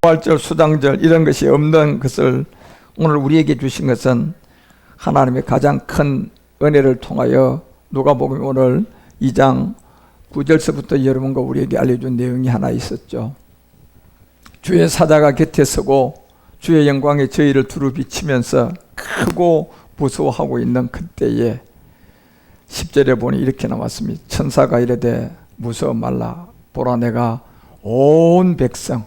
부활절, 수장절 이런 것이 없는 것을 오늘 우리에게 주신 것은 하나님의 가장 큰 은혜를 통하여 누가복음 오늘 2장 9절서부터 여러분과 우리에게 알려준 내용이 하나 있었죠. 주의 사자가 곁에 서고 주의 영광에 저희를 두루 비치면서 크고 무서워하고 있는 그때에 10절에 보니 이렇게 나왔습니다. 천사가 이르되 무서워 말라. 보라, 내가 온 백성,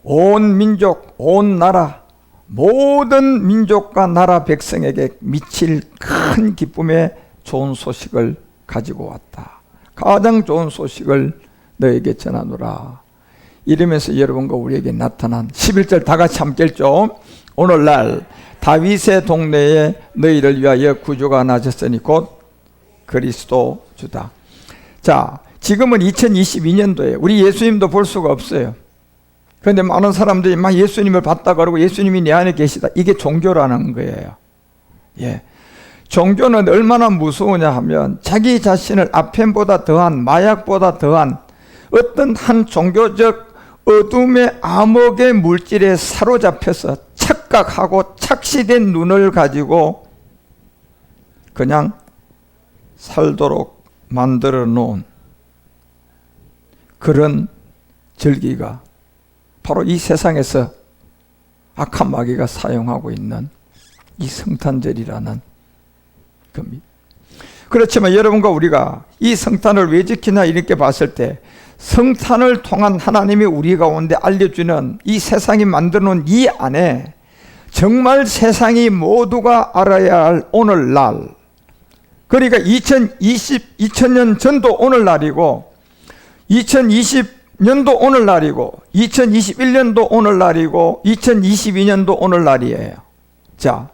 온 민족, 온 나라, 모든 민족과 나라 백성에게 미칠 큰 기쁨의 좋은 소식을 가지고 왔다. 가장 좋은 소식을 너에게 전하노라. 이러면서 여러분과 우리에게 나타난 11절 다 같이 함께 읽죠. 오늘날 다윗의 동네에 너희를 위하여 구주가 나셨으니 곧 그리스도 주다. 자, 지금은 2022년도에 우리 예수님도 볼 수가 없어요. 그런데 많은 사람들이 막 예수님을 봤다 그러고 예수님이 내 안에 계시다. 이게 종교라는 거예요. 예. 종교는 얼마나 무서우냐 하면 자기 자신을 아펜보다 더한, 마약보다 더한 어떤 한 종교적 어둠의 암흑의 물질에 사로잡혀서 착각하고 착시된 눈을 가지고 그냥 살도록 만들어 놓은 그런 절기가 바로 이 세상에서 악한 마귀가 사용하고 있는 이 성탄절이라는 겁니다. 그렇지만 여러분과 우리가 이 성탄을 왜 지키나 이렇게 봤을 때 성탄을 통한 하나님이 우리 가운데 알려주는 이 세상이 만들어놓은 이 안에 정말 세상이 모두가 알아야 할 오늘날, 그러니까 2000년 전도 오늘날이고 2020년도 오늘날이고 2021년도 오늘날이고 2022년도 오늘날이에요. 자,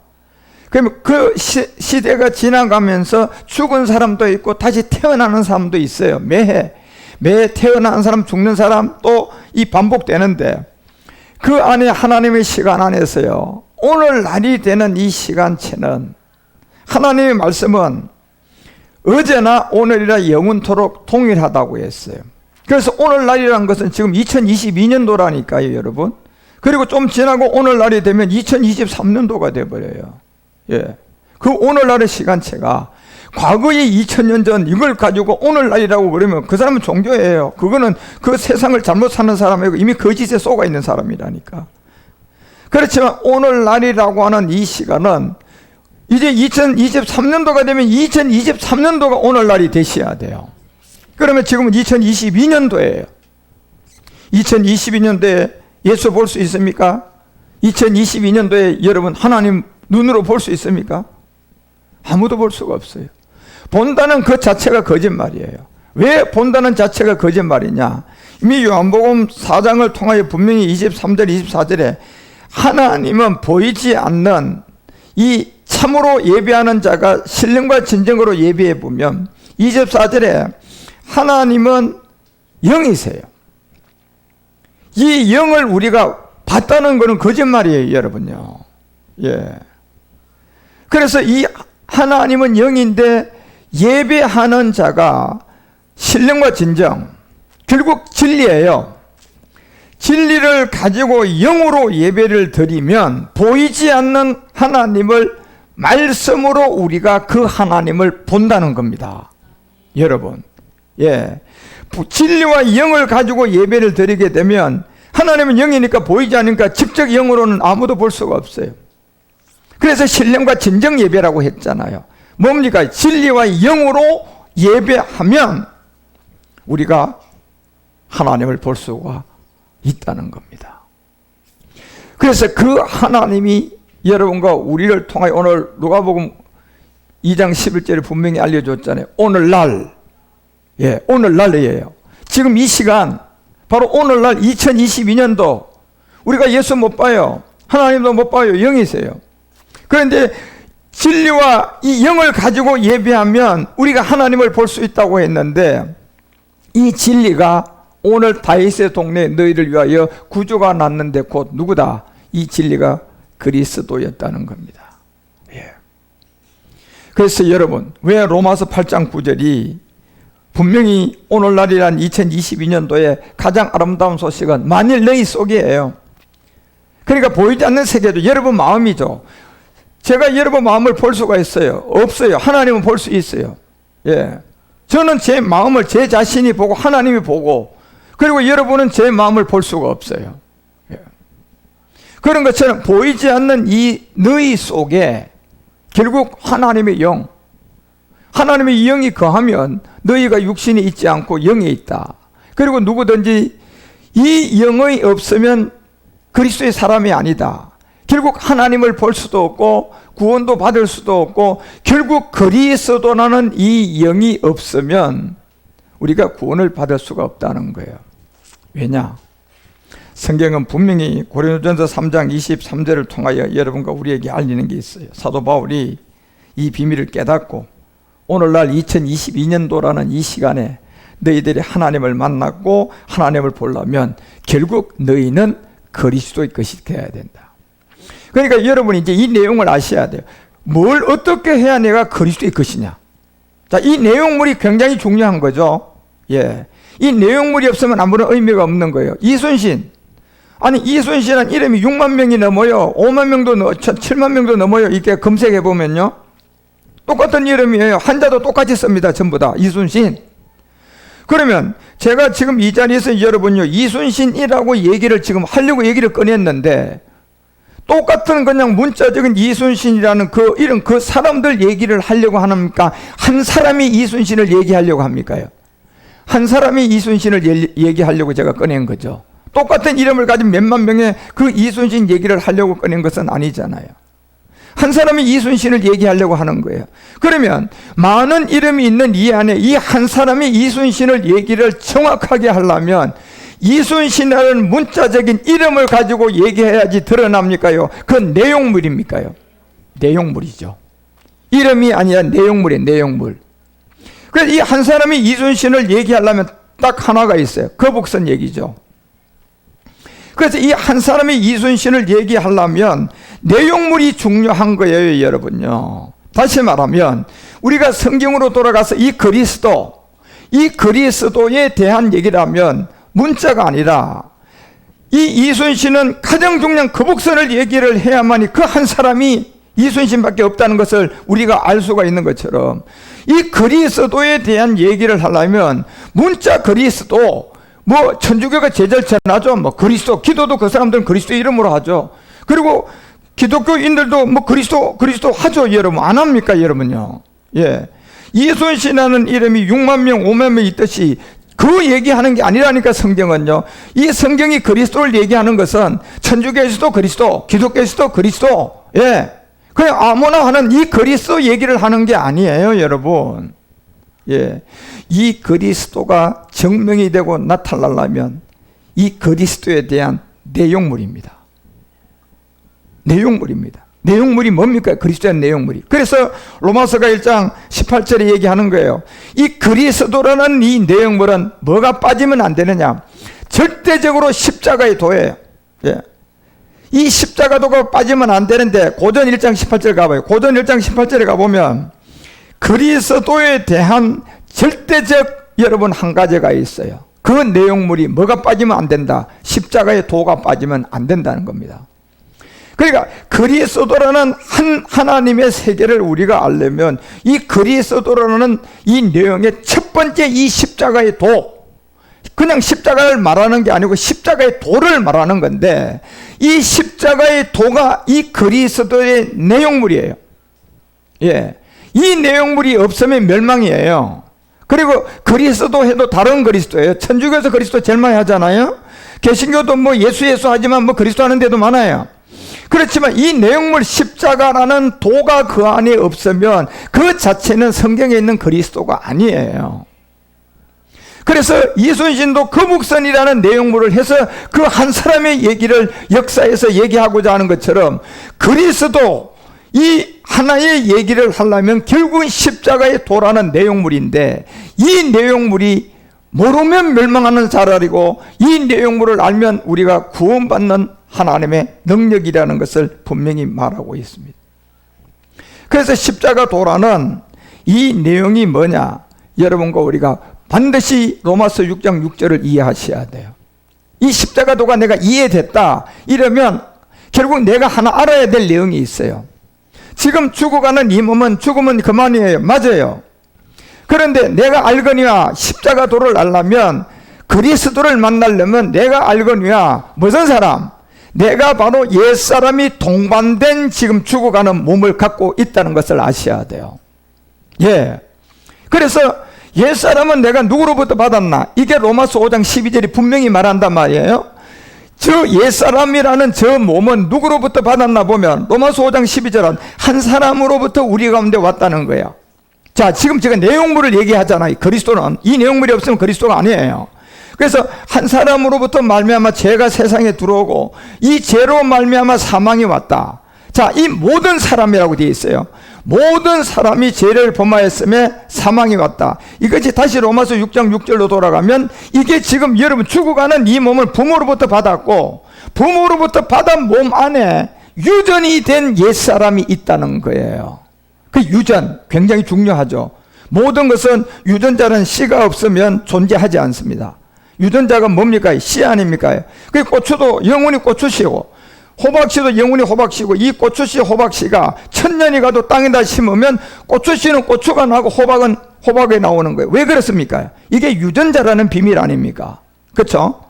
그러면 그 시대가 지나가면서 죽은 사람도 있고 다시 태어나는 사람도 있어요. 매해 태어나는 사람, 죽는 사람 또 이 반복되는데 그 안에 하나님의 시간 안에서요, 오늘날이 되는 이 시간체는 하나님의 말씀은 어제나 오늘이라 영원토록 동일하다고 했어요. 그래서 오늘날이라는 것은 지금 2022년도라니까요, 여러분. 그리고 좀 지나고 오늘날이 되면 2023년도가 돼버려요. 예. 그 오늘날의 시간체가 과거의 2000년 전 이걸 가지고 오늘날이라고 그러면 그 사람은 종교예요. 그거는 그 세상을 잘못 사는 사람이고 이미 거짓에 속아 있는 사람이라니까. 그렇지만 오늘날이라고 하는 이 시간은 이제 2023년도가 되면 2023년도가 오늘날이 되셔야 돼요. 그러면 지금은 2022년도예요. 2022년도에 예수 볼 수 있습니까? 2022년도에 여러분 하나님 눈으로 볼 수 있습니까? 아무도 볼 수가 없어요. 본다는 그 자체가 거짓말이에요. 왜 본다는 자체가 거짓말이냐? 이미 요한복음 4장을 통하여 분명히 23절 24절에 하나님은 보이지 않는 이 참으로 예배하는 자가 신령과 진정으로 예배해 보면 24절에 하나님은 영이세요. 이 영을 우리가 봤다는 것은 거짓말이에요, 여러분요. 예. 그래서 이 하나님은 영인데 예배하는 자가 신령과 진정, 결국 진리예요. 진리를 가지고 영으로 예배를 드리면 보이지 않는 하나님을 말씀으로 우리가 그 하나님을 본다는 겁니다. 여러분, 예, 진리와 영을 가지고 예배를 드리게 되면 하나님은 영이니까 보이지 않으니까 직접 영으로는 아무도 볼 수가 없어요. 그래서 신령과 진정 예배라고 했잖아요. 뭡니까? 진리와 영으로 예배하면 우리가 하나님을 볼 수가 있다는 겁니다. 그래서 그 하나님이 여러분과 우리를 통하여 오늘 누가복음 2장 11절에 분명히 알려줬잖아요. 오늘날, 예, 오늘날이에요. 지금 이 시간, 바로 오늘날 2022년도 우리가 예수 못 봐요. 하나님도 못 봐요. 영이세요. 그런데 진리와 이 영을 가지고 예배하면 우리가 하나님을 볼 수 있다고 했는데 이 진리가 오늘 다윗의 동네에 너희를 위하여 구주가 났는데 곧 누구다? 이 진리가 그리스도였다는 겁니다. 예. 그래서 여러분, 왜 로마서 8장 9절이 분명히 오늘날이란 2022년도에 가장 아름다운 소식은 만일 너희 속이에요. 그러니까 보이지 않는 세계도 여러분 마음이죠. 제가 여러분 마음을 볼 수가 있어요? 없어요. 하나님은 볼 수 있어요. 예. 저는 제 마음을 제 자신이 보고 하나님이 보고, 그리고 여러분은 제 마음을 볼 수가 없어요. 예. 그런 것처럼 보이지 않는 이 너희 속에 결국 하나님의 영, 하나님의 영이 거하면 너희가 육신이 있지 않고 영이 있다. 그리고 누구든지 이 영이 없으면 그리스도의 사람이 아니다. 결국 하나님을 볼 수도 없고 구원도 받을 수도 없고 결국 그리스도라는 이 영이 없으면 우리가 구원을 받을 수가 없다는 거예요. 왜냐? 성경은 분명히 고린도전서 3장 23절을 통하여 여러분과 우리에게 알리는 게 있어요. 사도 바울이 이 비밀을 깨닫고 오늘날 2022년도라는 이 시간에 너희들이 하나님을 만났고 하나님을 보려면 결국 너희는 그리스도의 것이 되어야 된다. 그러니까 여러분이 이제 이 내용을 아셔야 돼요. 뭘 어떻게 해야 내가 그리스도의 것이냐. 자, 이 내용물이 굉장히 중요한 거죠. 예. 이 내용물이 없으면 아무런 의미가 없는 거예요. 이순신. 아니, 이순신은 이름이 6만 명이 넘어요. 5만 명도 7만 명도 넘어요. 이렇게 검색해 보면요. 똑같은 이름이에요. 한자도 똑같이 씁니다. 전부 다. 이순신. 그러면 제가 지금 이 자리에서 여러분요, 이순신이라고 얘기를 지금 하려고 얘기를 꺼냈는데 똑같은 그냥 문자적인 이순신이라는 그 이런 그 사람들 얘기를 하려고 합니까? 한 사람이 이순신을 얘기하려고 합니까요? 한 사람이 이순신을 얘기하려고 제가 꺼낸 거죠. 똑같은 이름을 가진 몇만 명의 그 이순신 얘기를 하려고 꺼낸 것은 아니잖아요. 한 사람이 이순신을 얘기하려고 하는 거예요. 그러면 많은 이름이 있는 이 안에 이 한 사람이 이순신을 얘기를 정확하게 하려면 이순신이라는 문자적인 이름을 가지고 얘기해야지 드러납니까요? 그건 내용물입니까요? 내용물이죠. 이름이 아니라 내용물이에요. 내용물. 그래서 이 한 사람이 이순신을 얘기하려면 딱 하나가 있어요. 거북선 얘기죠. 그래서 이 한 사람이 이순신을 얘기하려면 내용물이 중요한 거예요, 여러분요. 다시 말하면 우리가 성경으로 돌아가서 이 그리스도에 대한 얘기를 하면 문자가 아니라 이 이순신은 가장 중요한 거북선을 얘기를 해야만이 그 한 사람이 이순신밖에 없다는 것을 우리가 알 수가 있는 것처럼 이 그리스도에 대한 얘기를 하려면 문자 그리스도, 뭐 천주교가 제절 전하죠. 뭐 그리스도, 기도도 그 사람들은 그리스도 이름으로 하죠. 그리고 기독교인들도 뭐 그리스도 하죠, 여러분. 안 합니까, 여러분요? 예. 이순신이라는 이름이 6만 명, 5만 명 있듯이 그 얘기하는 게 아니라니까, 성경은요. 이 성경이 그리스도를 얘기하는 것은 천주교에서도 그리스도, 기독교에서도 그리스도, 예. 그냥 아무나 하는 이 그리스도 얘기를 하는 게 아니에요, 여러분. 예. 이 그리스도가 증명이 되고 나타나려면 이 그리스도에 대한 내용물입니다. 내용물입니다. 내용물이 뭡니까? 그리스도의 내용물이. 그래서 로마서가 1장 18절에 얘기하는 거예요. 이 그리스도라는 이 내용물은 뭐가 빠지면 안 되느냐? 절대적으로 십자가의 도예요. 예. 이 십자가도가 빠지면 안 되는데 고전 1장 18절 가봐요. 고전 1장 18절에 가보면 그리스도에 대한 절대적 여러분 한 가지가 있어요. 그 내용물이 뭐가 빠지면 안 된다? 십자가의 도가 빠지면 안 된다는 겁니다. 그러니까 그리스도라는 한 하나님의 세계를 우리가 알려면 이 그리스도라는 이 내용의 첫 번째 이 십자가의 도, 그냥 십자가를 말하는 게 아니고 십자가의 도를 말하는 건데 이 십자가의 도가 이 그리스도의 내용물이에요. 예. 이 내용물이 없으면 멸망이에요. 그리고 그리스도 해도 다른 그리스도예요. 천주교에서 그리스도 제일 많이 하잖아요. 개신교도 뭐 예수 하지만 뭐 그리스도 하는 데도 많아요. 그렇지만 이 내용물 십자가라는 도가 그 안에 없으면 그 자체는 성경에 있는 그리스도가 아니에요. 그래서 이순신도 거북선이라는 내용물을 해서 그 한 사람의 얘기를 역사에서 얘기하고자 하는 것처럼 그리스도 이 하나의 얘기를 하려면 결국은 십자가의 도라는 내용물인데 이 내용물이 모르면 멸망하는 자랄이고 이 내용물을 알면 우리가 구원받는 하나님의 능력이라는 것을 분명히 말하고 있습니다. 그래서 십자가 도라는 이 내용이 뭐냐? 여러분과 우리가 반드시 로마서 6장 6절을 이해하셔야 돼요. 이 십자가도가 내가 이해됐다 이러면 결국 내가 하나 알아야 될 내용이 있어요. 지금 죽어가는 이 몸은 죽으면 그만이에요. 맞아요. 그런데 내가 알거니와 십자가도를 알려면, 그리스도를 만나려면 내가 알거니와 무슨 사람? 내가 바로 옛사람이 동반된 지금 죽어가는 몸을 갖고 있다는 것을 아셔야 돼요. 예. 그래서 옛사람은 내가 누구로부터 받았나? 이게 로마서 5장 12절이 분명히 말한단 말이에요. 저 옛사람이라는 저 몸은 누구로부터 받았나 보면 로마서 5장 12절은 한 사람으로부터 우리 가운데 왔다는 거예요. 자, 지금 제가 내용물을 얘기하잖아요. 그리스도는 이 내용물이 없으면 그리스도가 아니에요. 그래서 한 사람으로부터 말미암아 죄가 세상에 들어오고 이 죄로 말미암아 사망이 왔다. 자, 이 모든 사람이라고 되어 있어요. 모든 사람이 죄를 범하였음에 사망이 왔다. 이것이 다시 로마서 6장 6절로 돌아가면 이게 지금 여러분 죽어가는 이 몸을 부모로부터 받았고 부모로부터 받은 몸 안에 유전이 된 옛사람이 있다는 거예요. 그 유전 굉장히 중요하죠. 모든 것은 유전자는 씨가 없으면 존재하지 않습니다. 유전자가 뭡니까? 씨 아닙니까? 그 고추도 영원히 고추씨고 호박씨도 영원히 호박씨고, 이 고추씨 호박씨가 천년이 가도 땅에다 심으면 고추씨는 고추가 나고 호박은 호박에 나오는 거예요. 왜 그렇습니까? 이게 유전자라는 비밀 아닙니까? 그렇죠?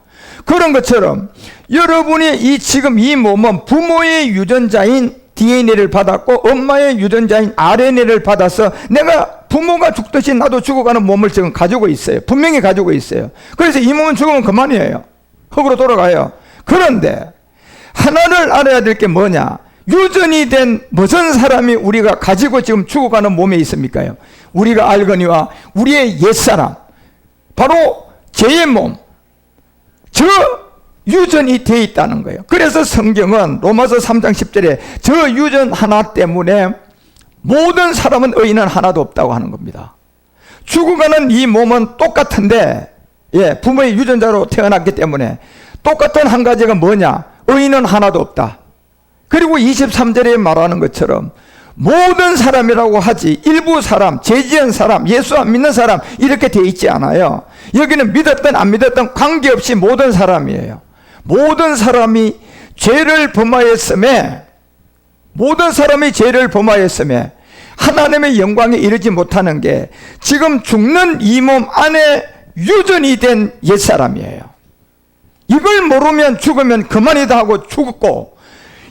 그런 것처럼 여러분이 이 지금 이 몸은 부모의 유전자인 DNA를 받았고 엄마의 유전자인 RNA를 받아서 내가 부모가 죽듯이 나도 죽어가는 몸을 지금 가지고 있어요. 분명히 가지고 있어요. 그래서 이 몸은 죽으면 그만이에요. 흙으로 돌아가요. 그런데 하나를 알아야 될 게 뭐냐? 유전이 된 무슨 사람이 우리가 가지고 지금 죽어가는 몸에 있습니까? 우리가 알거니와 우리의 옛사람, 바로 죄의 몸, 저 유전이 되어 있다는 거예요. 그래서 성경은 로마서 3장 10절에 저 유전 하나 때문에 모든 사람은 의인은 하나도 없다고 하는 겁니다. 죽어가는 이 몸은 똑같은데, 예, 부모의 유전자로 태어났기 때문에 똑같은 한 가지가 뭐냐? 의인은 하나도 없다. 그리고 23절에 말하는 것처럼 모든 사람이라고 하지 일부 사람, 죄 지은 사람, 예수 안 믿는 사람 이렇게 되어 있지 않아요. 여기는 믿었든 안 믿었든 관계없이 모든 사람이에요. 모든 사람이 죄를 범하였음에, 모든 사람이 죄를 범하였음에 하나님의 영광에 이르지 못하는 게 지금 죽는 이 몸 안에 유전이 된 옛사람이에요. 이걸 모르면 죽으면 그만이다 하고 죽었고,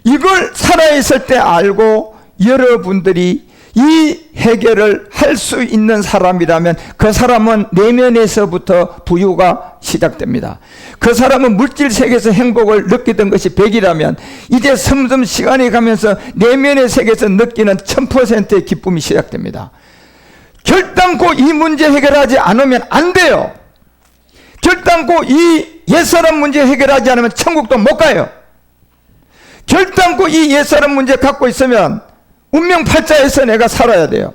이걸 살아있을 때 알고 여러분들이 이 해결을 할 수 있는 사람이라면 그 사람은 내면에서부터 부유가 시작됩니다. 그 사람은 물질 세계에서 행복을 느끼던 것이 100이라면 이제 점점 시간이 가면서 내면의 세계에서 느끼는 1000%의 기쁨이 시작됩니다. 결단코 이 문제 해결하지 않으면 안 돼요. 결단코 이 옛사람 문제 해결하지 않으면 천국도 못 가요. 결단코 이 옛사람 문제 갖고 있으면 운명팔자에서 내가 살아야 돼요.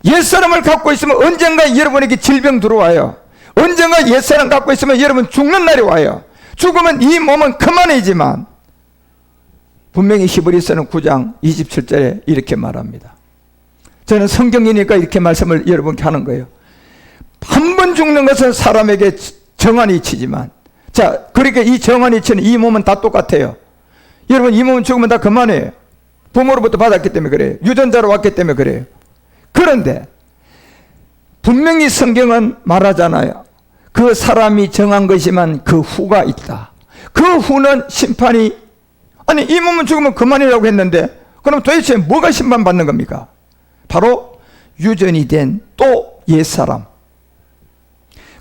옛사람을 갖고 있으면 언젠가 여러분에게 질병 들어와요. 언젠가 옛사람 갖고 있으면 여러분 죽는 날이 와요. 죽으면 이 몸은 그만이지만 분명히 히브리서는 9장 27절에 이렇게 말합니다. 저는 성경이니까 이렇게 말씀을 여러분께 하는 거예요. 한 번 죽는 것은 사람에게 정한 이치지만, 자, 그러니까 이 정한 이치는 이 몸은 다 똑같아요. 여러분, 이 몸은 죽으면 다 그만해요. 부모로부터 받았기 때문에 그래요. 유전자로 왔기 때문에 그래요. 그런데 분명히 성경은 말하잖아요. 그 사람이 정한 것이만 그 후가 있다. 그 후는 심판이, 아니 이 몸은 죽으면 그만이라고 했는데 그럼 도대체 뭐가 심판받는 겁니까? 바로 유전이 된 또 옛사람.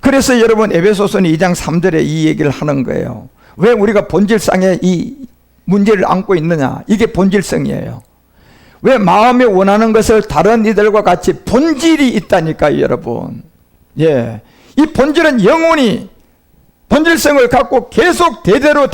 그래서 여러분 에베소서는 2장 3절에 이 얘기를 하는 거예요. 왜 우리가 본질상의 이 문제를 안고 있느냐? 이게 본질성이에요. 왜 마음이 원하는 것을 다른 이들과 같이 본질이 있다니까요, 여러분. 예. 이 본질은 영원히 본질성을 갖고 계속 대대로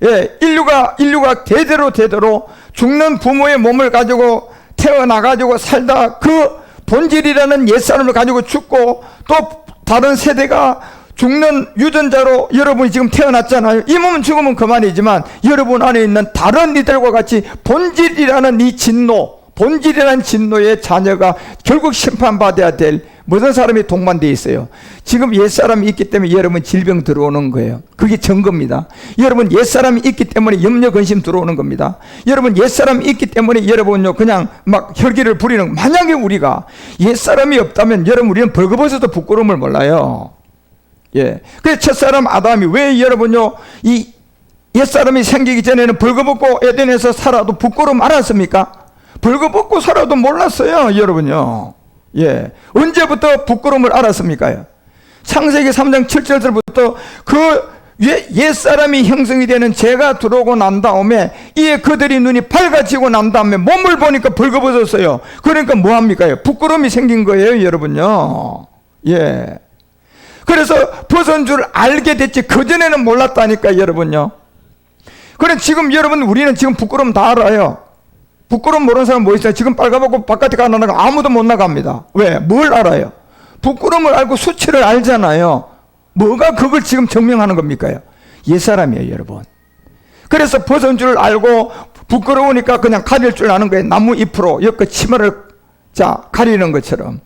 예, 인류가 대대로 죽는 부모의 몸을 가지고 태어나가지고 살다 그 본질이라는 옛사람을 가지고 죽고 또 다른 세대가 죽는 유전자로 여러분이 지금 태어났잖아요. 이 몸은 죽으면 그만이지만 여러분 안에 있는 다른 이들과 같이 본질이라는 이 진노, 본질이라는 진노의 자녀가 결국 심판받아야 될 모든 사람이 동반되어 있어요. 지금 옛사람이 있기 때문에 여러분 질병 들어오는 거예요. 그게 증거입니다. 여러분 옛사람이 있기 때문에 염려 근심 들어오는 겁니다. 여러분 옛사람이 있기 때문에 여러분요 그냥 막 혈기를 부리는, 만약에 우리가 옛사람이 없다면 여러분 우리는 벌거벗어도 부끄러움을 몰라요. 예. 그래서 첫사람 아담이 왜 여러분요 이 옛사람이 생기기 전에는 벌거벗고 에덴에서 살아도 부끄러움 알았습니까? 벌거벗고 살아도 몰랐어요, 여러분요. 예. 언제부터 부끄러움을 알았습니까? 창세기 3장 7절부터 그 옛사람이 형성이 되는 죄가 들어오고 난 다음에 이에 그들이 눈이 밝아지고 난 다음에 몸을 보니까 벌거벗었어요. 그러니까 뭐합니까? 부끄러움이 생긴 거예요, 여러분요. 예. 그래서 벗은 줄 알게 됐지 그전에는 몰랐다니까, 여러분요. 그래 지금 여러분 우리는 지금 부끄러움 다 알아요. 부끄러움 모르는 사람 뭐 있어요? 지금 빨가벗고 바깥에 가 나가 아무도 못 나갑니다. 왜? 뭘 알아요? 부끄러움을 알고 수치를 알잖아요. 뭐가 그걸 지금 증명하는 겁니까? 옛사람이에요, 여러분. 그래서 벗은 줄 알고 부끄러우니까 그냥 가릴 줄 아는 거예요. 나무 잎으로 옆에 치마를 가리는 것처럼.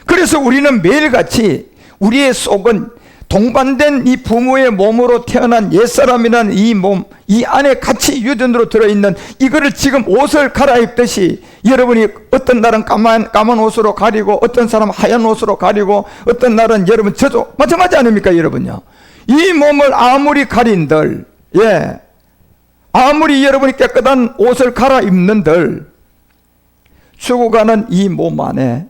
그래서 우리는 매일같이 우리의 속은 동반된 이 부모의 몸으로 태어난 옛사람이라는 이 몸, 이 안에 같이 유전으로 들어있는 이거를 지금 옷을 갈아입듯이 여러분이 어떤 날은 까만 옷으로 가리고 어떤 사람은 하얀 옷으로 가리고 어떤 날은 여러분 저도 마찬가지 아닙니까, 여러분요? 이 몸을 아무리 가린들, 예, 아무리 여러분이 깨끗한 옷을 갈아입는들 죽어가는 이 몸 안에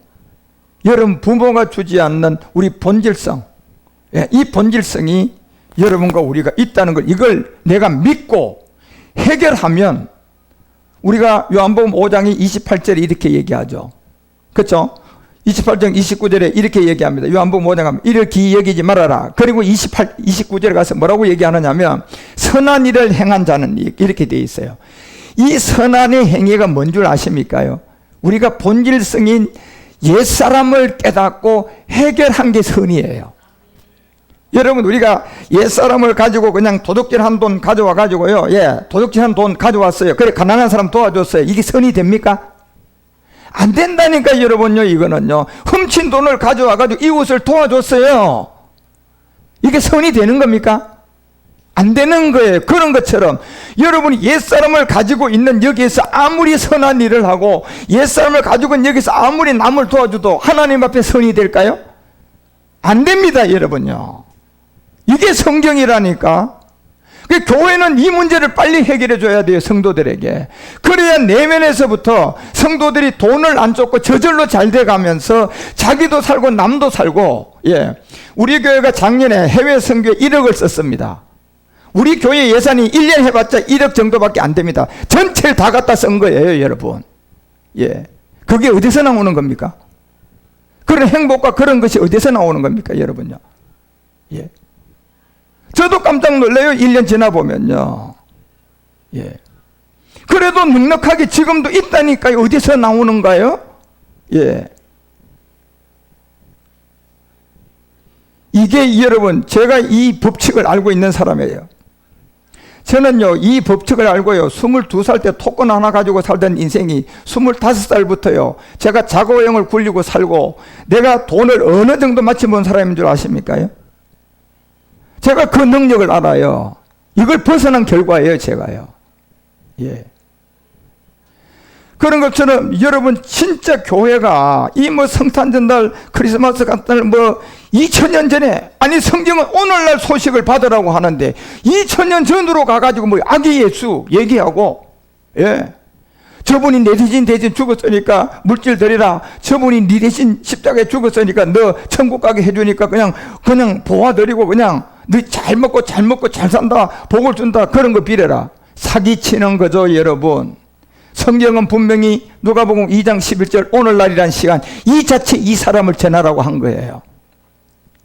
여러분 부모가 주지 않는 우리 본질성, 예, 이 본질성이 여러분과 우리가 있다는 걸, 이걸 내가 믿고 해결하면 우리가 요한복음 5장이 28절에 이렇게 얘기하죠. 그렇죠? 28장 29절에 이렇게 얘기합니다. 요한복음 5장 가면 이를 기이 여기지 말아라. 그리고 29절에 가서 뭐라고 얘기하느냐면 선한 일을 행한 자는 이렇게 되어 있어요. 이 선한의 행위가 뭔 줄 아십니까요? 우리가 본질성인 옛사람을 깨닫고 해결한 게 선이에요. 여러분 우리가 옛사람을 가지고 그냥 도둑질 한 돈 가져와 가지고요, 예, 도둑질 한 돈 가져왔어요. 그래 가난한 사람 도와줬어요. 이게 선이 됩니까? 안 된다니까, 여러분요. 이거는요, 훔친 돈을 가져와 가지고 이웃을 도와줬어요. 이게 선이 되는 겁니까? 안 되는 거예요. 그런 것처럼 여러분이 옛사람을 가지고 있는 여기에서 아무리 선한 일을 하고 옛사람을 가지고 있는 여기서 아무리 남을 도와줘도 하나님 앞에 선이 될까요? 안 됩니다, 여러분요. 이게 성경이라니까. 교회는 이 문제를 빨리 해결해 줘야 돼요, 성도들에게. 그래야 내면에서부터 성도들이 돈을 안 쫓고 저절로 잘 돼가면서 자기도 살고 남도 살고. 예, 우리 교회가 작년에 해외 선교에 1억을 썼습니다. 우리 교회 예산이 1년 해봤자 1억 정도밖에 안 됩니다. 전체를 다 갖다 쓴 거예요, 여러분. 예, 그게 어디서 나오는 겁니까? 그런 행복과 그런 것이 어디서 나오는 겁니까, 여러분요? 예. 저도 깜짝 놀래요, 1년 지나보면요. 예. 그래도 넉넉하게 지금도 있다니까요. 어디서 나오는가요? 예. 이게 여러분, 제가 이 법칙을 알고 있는 사람이에요. 저는요, 이 법칙을 알고요, 22살 때 토건 하나 가지고 살던 인생이 25살부터요, 제가 자고형을 굴리고 살고 내가 돈을 어느 정도 마치 본 사람인 줄 아십니까요? 제가 그 능력을 알아요. 이걸 벗어난 결과예요, 제가요. 예. 그런 것처럼 여러분 진짜 교회가 이 뭐 성탄전날, 크리스마스 같은 날 2000년 전에, 아니 성경은 오늘날 소식을 받으라고 하는데 2000년 전으로 가가지고 아기 예수 얘기하고, 예, 저분이 내 대신 죽었으니까 물질 드리라, 저분이 네 대신 십자가에 죽었으니까 너 천국 가게 해주니까 그냥 보아드리고 그냥 너 잘 먹고 잘 산다, 복을 준다, 그런 거 빌어라. 사기치는 거죠, 여러분. 성경은 분명히 누가복음 2장 11절 오늘날이란 시간, 이 자체 이 사람을 전하라고 한 거예요.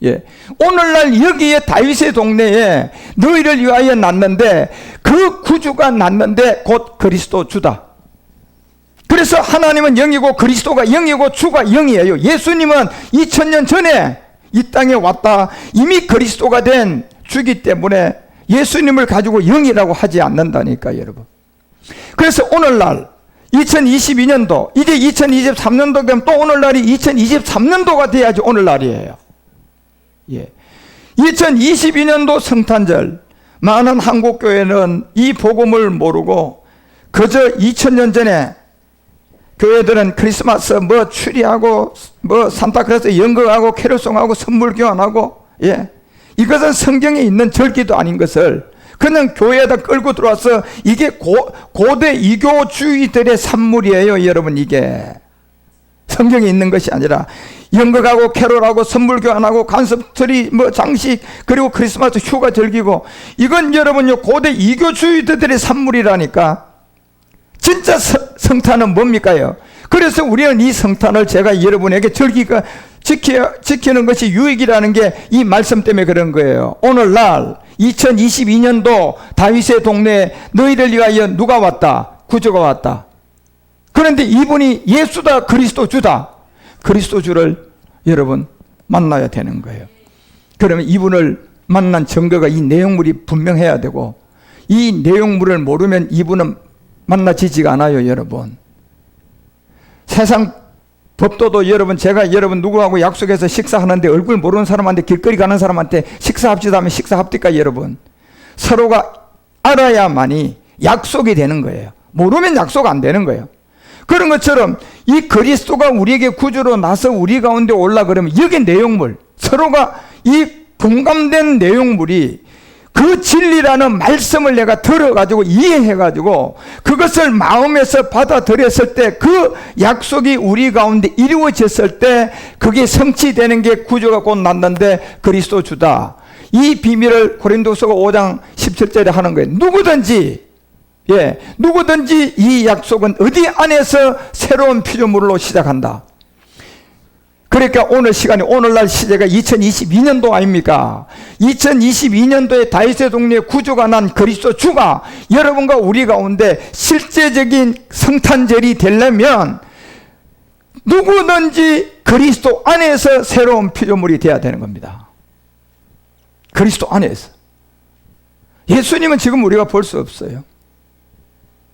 예, 오늘날 여기에 다윗의 동네에 너희를 위하여 났는데 그 구주가 났는데 곧 그리스도 주다. 그래서 하나님은 영이고 그리스도가 영이고 주가 영이에요. 예수님은 2000년 전에 이 땅에 왔다 이미 그리스도가 된 주기 때문에 예수님을 가지고 영이라고 하지 않는다니까, 여러분. 그래서 오늘날 2022년도, 이제 2023년도 되면 또 오늘날이 2023년도가 돼야지 오늘날이에요. 예. 2022년도 성탄절, 많은 한국교회는 이 복음을 모르고 그저 2000년 전에 교회들은 크리스마스 뭐 추리하고 뭐 산타크로스 연극하고 캐롤송하고 선물 교환하고, 예, 이것은 성경에 있는 절기도 아닌 것을 그냥 교회에다 끌고 들어와서 이게 고대 이교주의들의 산물이에요. 여러분, 이게 성경에 있는 것이 아니라 연극하고 캐롤하고 선물 교환하고 간섭트리 뭐 장식 그리고 크리스마스 휴가 즐기고, 이건 여러분요 고대 이교주의들의 산물이라니까. 진짜 성탄은 뭡니까요? 그래서 우리는 이 성탄을 제가 여러분에게 절기가 지키는 것이 유익이라는 게 이 말씀 때문에 그런 거예요. 오늘날 2022년도 다윗의 동네에 너희를 위하여 누가 왔다? 구주가 왔다. 그런데 이분이 예수다, 그리스도주다. 그리스도주를 여러분 만나야 되는 거예요. 그러면 이분을 만난 증거가 이 내용물이 분명해야 되고, 이 내용물을 모르면 이분은 만나지지가 않아요. 여러분, 세상 법도도 여러분, 제가 여러분 누구하고 약속해서 식사하는데 얼굴 모르는 사람한테, 길거리 가는 사람한테 식사합시다 하면 식사합니까? 여러분, 서로가 알아야만이 약속이 되는 거예요. 모르면 약속 안 되는 거예요. 그런 것처럼 이 그리스도가 우리에게 구주로 나서 우리 가운데 올라 그러면 여기 내용물, 서로가 이 공감된 내용물이 그 진리라는 말씀을 내가 들어가지고 이해해가지고 그것을 마음에서 받아들였을 때, 그 약속이 우리 가운데 이루어졌을 때 그게 성취되는 게 구주가 곧 났는데 그리스도 주다. 이 비밀을 고린도서가 5장 17절에 하는 거예요. 누구든지, 예, 누구든지 이 약속은 어디 안에서 새로운 피조물로 시작한다. 그러니까 오늘 시간이, 오늘날 시제가 2022년도 아닙니까? 2022년도에 다윗의 동네에 구주가 난 그리스도 주가 여러분과 우리 가운데 실제적인 성탄절이 되려면 누구든지 그리스도 안에서 새로운 피조물이 되어야 되는 겁니다. 그리스도 안에서. 예수님은 지금 우리가 볼 수 없어요.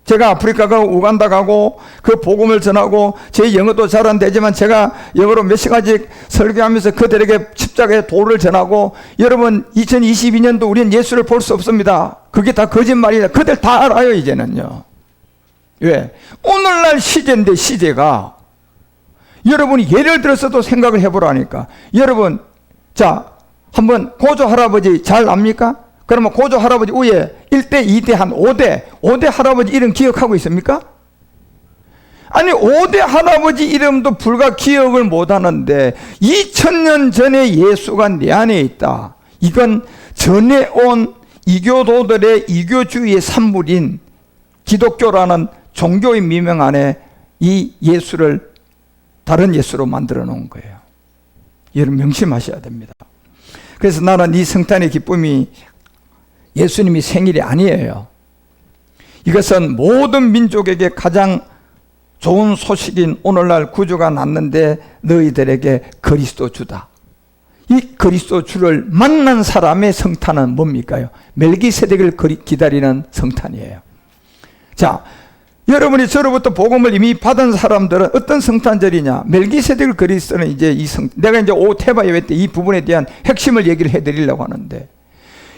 제가 아프리카 가고 우간다 가고 그 복음을 전하고, 제 영어도 잘 안 되지만 제가 영어로 몇 시간씩 설교하면서 그들에게 십자가의 도를 전하고, 여러분 2022년도 우리는 예수를 볼 수 없습니다. 그게 다 거짓말이다. 그들 다 알아요 이제는요. 왜? 오늘날 시제인데, 시제가 여러분이 예를 들어서도 생각을 해보라니까. 여러분, 자, 한번 고조 할아버지 잘 압니까? 그러면 고조 할아버지 위에 1대, 2대, 한 5대 할아버지 이름 기억하고 있습니까? 아니, 5대 할아버지 이름도 불과 기억을 못하는데 2000년 전에 예수가 내 안에 있다. 이건 전에 온 이교도들의 이교주의의 산물인 기독교라는 종교의 미명 안에 이 예수를 다른 예수로 만들어 놓은 거예요. 여러분 명심하셔야 됩니다. 그래서 나는 이 성탄의 기쁨이 예수님이 생일이 아니에요. 이것은 모든 민족에게 가장 좋은 소식인 오늘날 구주가 났는데 너희들에게 그리스도 주다. 이 그리스도 주를 만난 사람의 성탄은 뭡니까요? 멜기세덱을 기다리는 성탄이에요. 자, 여러분이 저로부터 복음을 이미 받은 사람들은 어떤 성탄절이냐? 멜기세덱을 그리스도는 이제 내가 이제 오테바 예배 때 이 부분에 대한 핵심을 얘기를 해드리려고 하는데,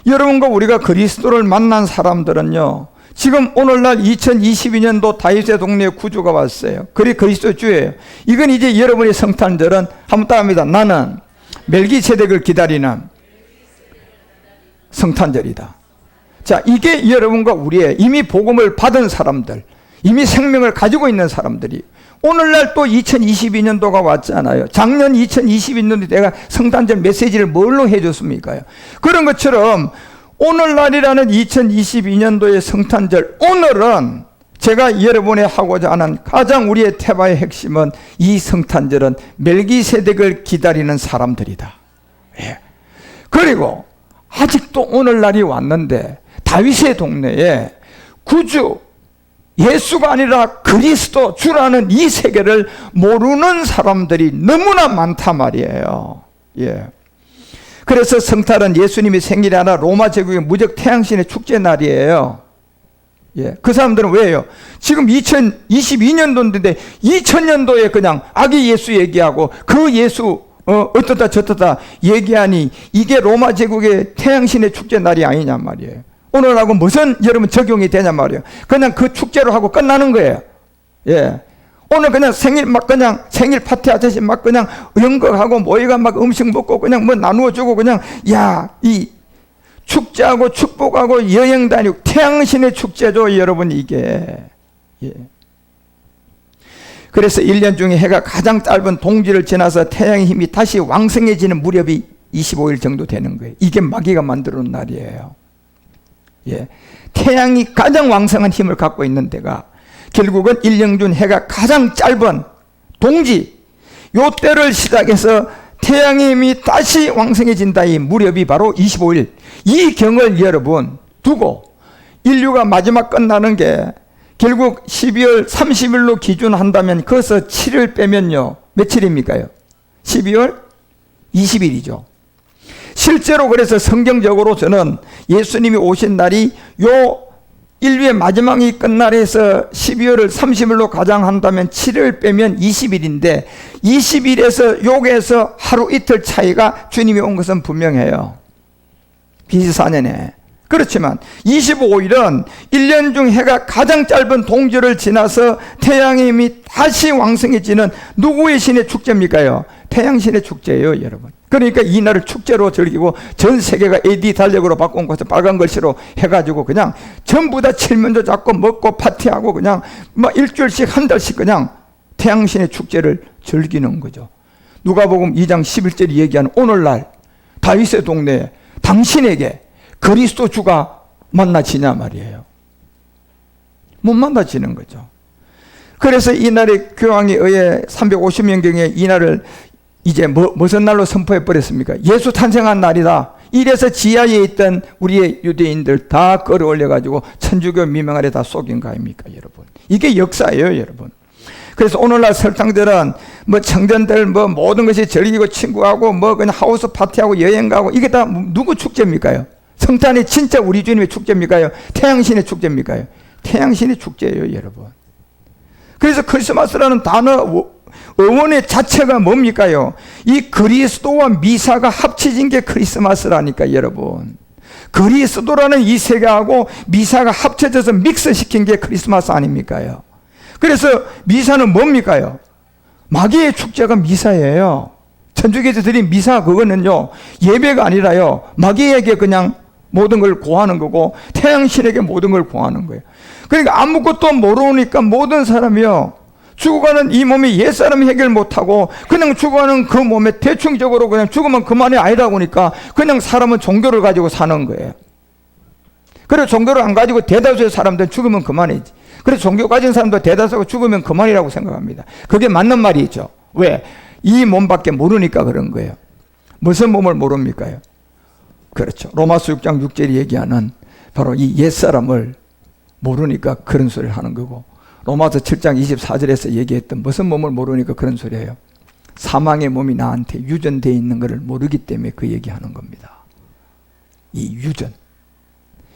여러분과 우리가 그리스도를 만난 사람들은요, 지금 오늘날 2022년도 다윗의 동네에 구주가 왔어요. 그게 그리스도 주예요. 이건 이제 여러분의 성탄절은 한번 따라합니다. 나는 멜기세덱을 기다리는 성탄절이다. 자, 이게 여러분과 우리의 이미 복음을 받은 사람들, 이미 생명을 가지고 있는 사람들이, 오늘날 또 2022년도가 왔잖아요. 작년 2022년도에 내가 성탄절 메시지를 뭘로 해줬습니까? 그런 것처럼 오늘날이라는 2022년도의 성탄절, 오늘은 제가 여러분에 하고자 하는 가장 우리의 테마의 핵심은, 이 성탄절은 멜기세덱을 기다리는 사람들이다. 예. 그리고 아직도 오늘날이 왔는데 다윗의 동네에 구주 예수가 아니라 그리스도 주라는 이 세계를 모르는 사람들이 너무나 많단 말이에요. 예. 그래서 성탄은 예수님이 생일이 아니라 로마 제국의 무적 태양신의 축제 날이에요. 예. 그 사람들은 왜요? 지금 2022년도인데 2000년도에 그냥 아기 예수 얘기하고 그 예수 어떻다 저떻다 얘기하니 이게 로마 제국의 태양신의 축제 날이 아니냐 말이에요. 오늘하고 무슨 여러분 적용이 되냐 말이에요. 그냥 그 축제로 하고 끝나는 거예요. 예. 오늘 그냥 생일 막 그냥 생일 파티 하듯이 막 그냥 연극하고 모이가 막 음식 먹고 그냥 뭐 나누어 주고 그냥 야, 이 축제하고 축복하고 여행 다니고 태양신의 축제죠, 여러분 이게. 예. 그래서 1년 중에 해가 가장 짧은 동지를 지나서 태양의 힘이 다시 왕성해지는 무렵이 25일 정도 되는 거예요. 이게 마귀가 만들어 놓은 날이에요. 예. 태양이 가장 왕성한 힘을 갖고 있는 데가 결국은 1년 중 해가 가장 짧은 동지, 요 때를 시작해서 태양의 힘이 다시 왕성해진다. 이 무렵이 바로 25일. 이 경을 여러분 두고 인류가 마지막 끝나는 게 결국 12월 30일로 기준한다면 거기서 7일 빼면요. 며칠입니까요? 12월 20일이죠. 실제로 그래서 성경적으로 저는 예수님이 오신 날이 요 인류의 마지막이 끝날 해서 12월을 30일로 가장한다면 7일 빼면 20일인데 20일에서 요게에서 하루 이틀 차이가 주님이 온 것은 분명해요. BC 4년에. 그렇지만 25일은 1년 중 해가 가장 짧은 동지를 지나서 태양의 힘이 다시 왕성해지는 누구의 신의 축제입니까요? 태양신의 축제예요, 여러분. 그러니까 이 날을 축제로 즐기고 전 세계가 AD 달력으로 바꾼 것을 빨간 글씨로 해가지고 그냥 전부 다 칠면조 잡고 먹고 파티하고 그냥 뭐 일주일씩 한 달씩 그냥 태양신의 축제를 즐기는 거죠. 누가복음 2장 11절이 얘기하는 오늘날 다윗의 동네에 당신에게 그리스도 주가 만나지냐 말이에요. 못 만나지는 거죠. 그래서 이 날에 교황에 의해 350년경에 이 날을 이제 무슨 날로 선포해 버렸습니까? 예수 탄생한 날이다. 이래서 지하에 있던 우리의 유대인들 다 끌어올려 가지고 천주교 미명아래 다 속인 거 아닙니까, 여러분? 이게 역사예요, 여러분. 그래서 오늘날 설탕들은 뭐 청년들 뭐 모든 것이 즐기고 친구하고 뭐 그냥 하우스 파티하고 여행 가고 이게 다 누구 축제입니까요? 성탄이 진짜 우리 주님의 축제입니까요? 태양신의 축제입니까요? 태양신의 축제예요, 여러분. 그래서 크리스마스라는 단어 어원의 자체가 뭡니까요? 이 그리스도와 미사가 합쳐진 게 크리스마스라니까, 여러분. 그리스도라는 이 세계하고 미사가 합쳐져서 믹스시킨 게 크리스마스 아닙니까요? 그래서 미사는 뭡니까요? 마귀의 축제가 미사예요. 천주교에서 드린 미사 그거는요, 예배가 아니라요, 마귀에게 그냥 모든 걸 고하는 거고 태양신에게 모든 걸 고하는 거예요. 그러니까 아무것도 모르니까 모든 사람이요, 죽어가는 이 몸이 옛사람이 해결 못하고 그냥 죽어가는 그 몸에 대충적으로 그냥 죽으면 그만이 아니다 보니까 그냥 사람은 종교를 가지고 사는 거예요. 그래서 종교를 안 가지고 대다수의 사람들은 죽으면 그만이지. 그래서 종교 가진 사람도 대다수가 죽으면 그만이라고 생각합니다. 그게 맞는 말이죠. 왜? 이 몸밖에 모르니까 그런 거예요. 무슨 몸을 모릅니까요? 그렇죠. 로마서 6장 6절이 얘기하는 바로 이 옛사람을 모르니까 그런 소리를 하는 거고, 로마서 7장 24절에서 얘기했던 무슨 몸을 모르니까 그런 소리예요. 사망의 몸이 나한테 유전되어 있는 것을 모르기 때문에 그 얘기하는 겁니다. 이 유전.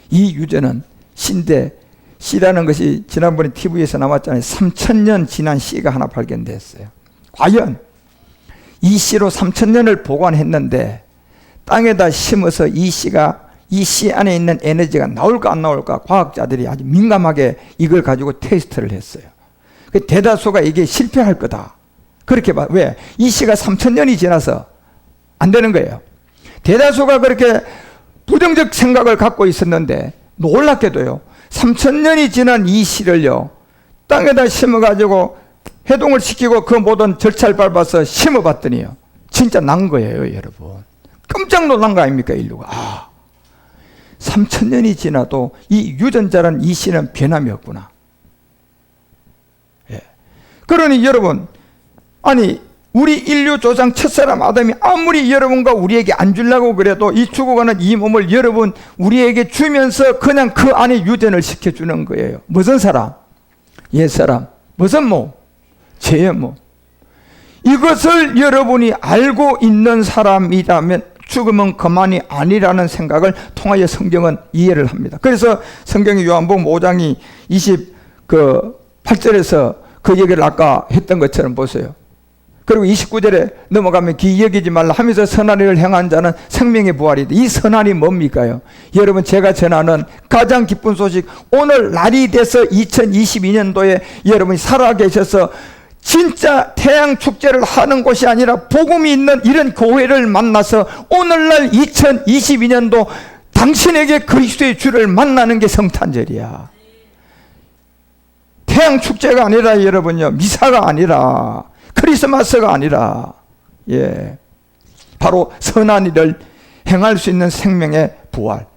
이 유전은 신대, 씨라는 것이 지난번에 TV에서 나왔잖아요. 3000년 지난 씨가 하나 발견됐어요. 과연 이 씨로 3000년을 보관했는데 땅에다 심어서 이 씨가 이 씨 안에 있는 에너지가 나올까 안 나올까 과학자들이 아주 민감하게 이걸 가지고 테스트를 했어요. 그 대다수가 이게 실패할 거다. 그렇게 봐. 왜? 이 씨가 3000년이 지나서 안 되는 거예요. 대다수가 그렇게 부정적 생각을 갖고 있었는데 놀랍게도요, 3000년이 지난 이 씨를요, 땅에다 심어가지고 해동을 시키고 그 모든 절차를 밟아서 심어봤더니요, 진짜 난 거예요, 여러분. 깜짝 놀란 거 아닙니까, 인류가. 3000년이 지나도 이 유전자란 이 씨는 변함이 없구나. 예. 그러니 여러분, 아니 우리 인류 조상 첫사람 아담이 아무리 여러분과 우리에게 안 주려고 그래도 이 죽어가는 이 몸을 여러분 우리에게 주면서 그냥 그 안에 유전을 시켜주는 거예요. 무슨 사람? 옛사람. 무슨 몸? 죄의 몸. 이것을 여러분이 알고 있는 사람이라면 죽으면 그만이 아니라는 생각을 통하여 성경은 이해를 합니다. 그래서 성경의 요한복음 5장이 28절에서 그 얘기를 아까 했던 것처럼 보세요. 그리고 29절에 넘어가면 기이 여기지 말라 하면서 선한 일을 행한 자는 생명의 부활이다. 이 선한이 뭡니까요? 여러분, 제가 전하는 가장 기쁜 소식, 오늘 날이 돼서 2022년도에 여러분이 살아계셔서 진짜 태양 축제를 하는 곳이 아니라 복음이 있는 이런 교회를 만나서 오늘날 2022년도 당신에게 그리스도의 주를 만나는 게 성탄절이야. 태양 축제가 아니라 여러분요, 미사가 아니라 크리스마스가 아니라, 예, 바로 선한 일을 행할 수 있는 생명의 부활.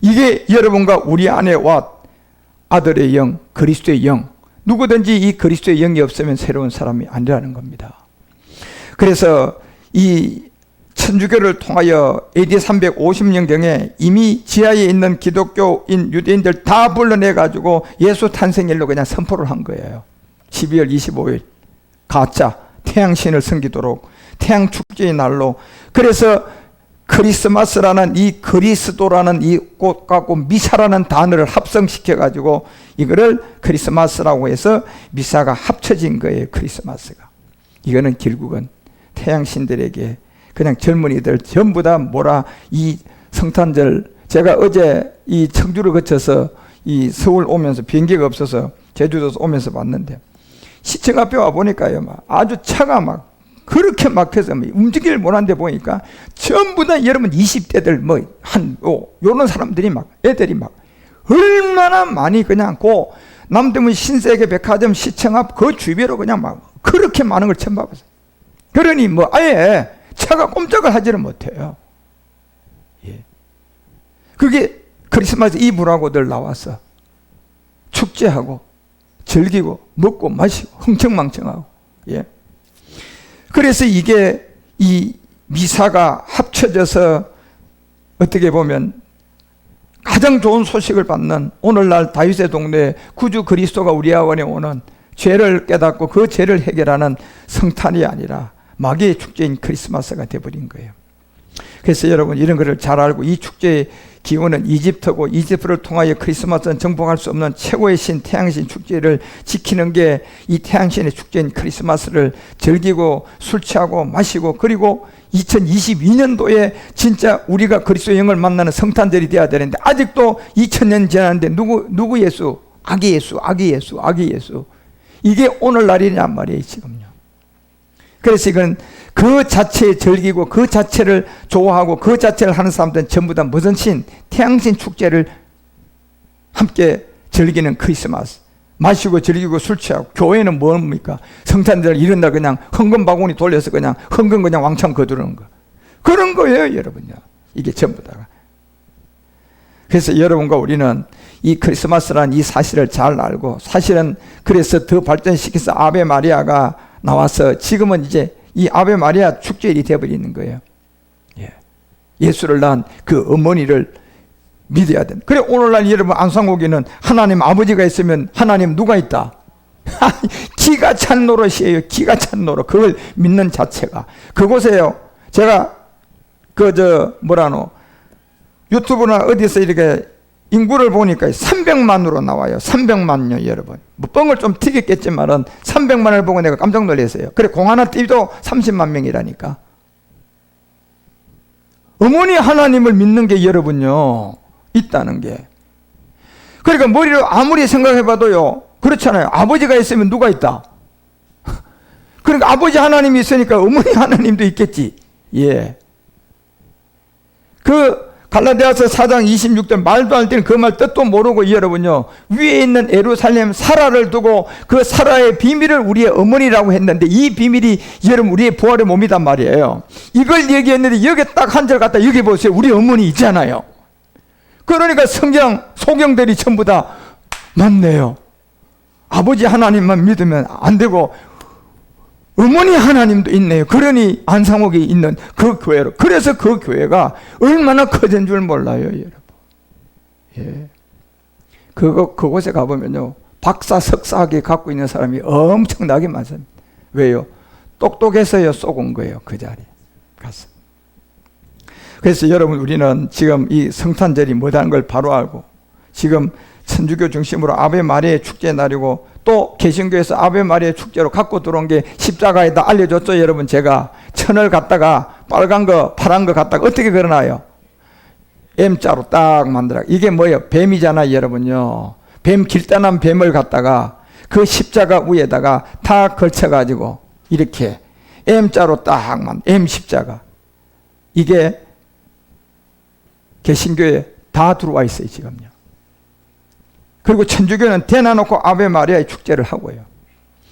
이게 여러분과 우리 안에 와 아들의 영, 그리스도의 영. 누구든지 이 그리스도의 영이 없으면 새로운 사람이 아니라는 겁니다. 그래서 이 천주교를 통하여 AD 350년경에 이미 지하에 있는 기독교인 유대인들 다 불러내가지고 예수 탄생일로 그냥 선포를 한 거예요. 12월 25일 가짜 태양신을 섬기도록 태양 축제의 날로. 그래서 크리스마스라는 이 그리스도라는 이 꽃과 미사라는 단어를 합성시켜 가지고 이거를 크리스마스라고 해서 미사가 합쳐진 거예요. 크리스마스가. 이거는 결국은 태양신들에게 그냥 젊은이들 전부 다 뭐라, 이 성탄절, 제가 어제 이 청주를 거쳐서 이 서울 오면서 비행기가 없어서 제주도에서 오면서 봤는데 시청 앞에 와 보니까요, 막 아주 차가 막 그렇게 막혀서 움직이질 못한데 보니까 전부 다 여러분 20대들 요런 사람들이 막, 애들이 막 얼마나 많이 그냥 남대문 신세계 백화점 시청 앞 그 주변으로 그냥 막 그렇게 많은 걸 처음 봐봤어요. 그러니 아예 차가 꼼짝을 하지를 못해요. 예. 그게 크리스마스 이브라고들 나와서 축제하고 즐기고 먹고 마시고 흥청망청하고. 예. 그래서 이게 이 미사가 합쳐져서 어떻게 보면 가장 좋은 소식을 받는, 오늘날 다윗의 동네 구주 그리스도가 우리 아원에 오는, 죄를 깨닫고 그 죄를 해결하는 성탄이 아니라 마귀의 축제인 크리스마스가 되어버린 거예요. 그래서 여러분, 이런 것을 잘 알고, 이 축제의 기원은 이집트고, 이집트를 통하여 크리스마스는 정복할 수 없는 최고의 신 태양신 축제를 지키는 게 이 태양신의 축제인 크리스마스를 즐기고 술 취하고 마시고, 그리고 2022년도에 진짜 우리가 그리스도의 영을 만나는 성탄절이 되어야 되는데 아직도 2000년 지났는데 누구 예수? 아기 예수, 아기 예수, 아기 예수. 이게 오늘날이냔 말이에요, 지금요. 그래서 이건 그 자체에 즐기고 그 자체를 좋아하고 그 자체를 하는 사람들은 전부 다 무슨 신? 태양신 축제를 함께 즐기는 크리스마스. 마시고 즐기고 술 취하고. 교회는 뭡니까? 성탄절 이런 날 그냥 헌금 바구니 돌려서 그냥 헌금 그냥 왕창 거두는 거. 그런 거예요, 여러분요. 이게 전부 다가. 그래서 여러분과 우리는 이 크리스마스라는 이 사실을 잘 알고, 사실은 그래서 더 발전시켜서 아베 마리아가 나와서 지금은 이제 이 아베 마리아 축제일이 되어버리는 거예요. 예. 예수를 낳은 그 어머니를 믿어야 된다. 그래, 오늘날 여러분 안상고기는 하나님 아버지가 있으면 하나님 누가 있다? 기가 찬 노릇이에요. 기가 찬 노릇. 그걸 믿는 자체가. 그곳에요, 제가 유튜브나 어디서 이렇게 인구를 보니까 300만으로 나와요. 300만요, 여러분. 뻥을 좀 튀겼겠지만은 300만을 보고 내가 깜짝 놀랐어요. 그래, 공 하나 띄도 30만 명이라니까. 어머니 하나님을 믿는 게 여러분요, 있다는 게. 그러니까 머리로 아무리 생각해봐도요, 그렇잖아요. 아버지가 있으면 누가 있다? 그러니까 아버지 하나님이 있으니까 어머니 하나님도 있겠지. 예. 갈라디아서 4장 26절 말도 안 되는 그 말 뜻도 모르고 여러분요, 위에 있는 예루살렘 사라를 두고 그 사라의 비밀을 우리의 어머니라고 했는데 이 비밀이 여러분 우리의 부활의 몸이단 말이에요. 이걸 얘기했는데 여기 딱 한 절 갖다 여기 보세요. 우리 어머니 있잖아요. 그러니까 성경 소경들이 전부 다 맞네요. 아버지 하나님만 믿으면 안 되고 어머니 하나님도 있네요. 그러니 안상옥이 있는 그 교회로. 그래서 그 교회가 얼마나 커진 줄 몰라요, 여러분. 예. 그곳에 가보면요, 박사, 석사학위 갖고 있는 사람이 엄청나게 많습니다. 왜요? 똑똑해서요, 쏘은 거예요, 그 자리에 가서. 그래서 여러분, 우리는 지금 이 성탄절이 뭐라는 걸 바로 알고, 지금 천주교 중심으로 아베 마리아의 축제 날이고, 또 개신교에서 아베 마리아의 축제로 갖고 들어온 게 십자가에다 알려줬죠. 여러분, 제가 천을 갖다가 빨간 거 파란 거 갖다가 어떻게 그려놔요? M자로 딱 만들어. 이게 뭐예요? 뱀이잖아요, 여러분요. 뱀, 길단한 뱀을 갖다가 그 십자가 위에다가 다 걸쳐가지고 이렇게 M자로 딱 M 십자가. 이게 개신교에 다 들어와 있어요, 지금요. 그리고 천주교는 대놔놓고 아베 마리아의 축제를 하고요.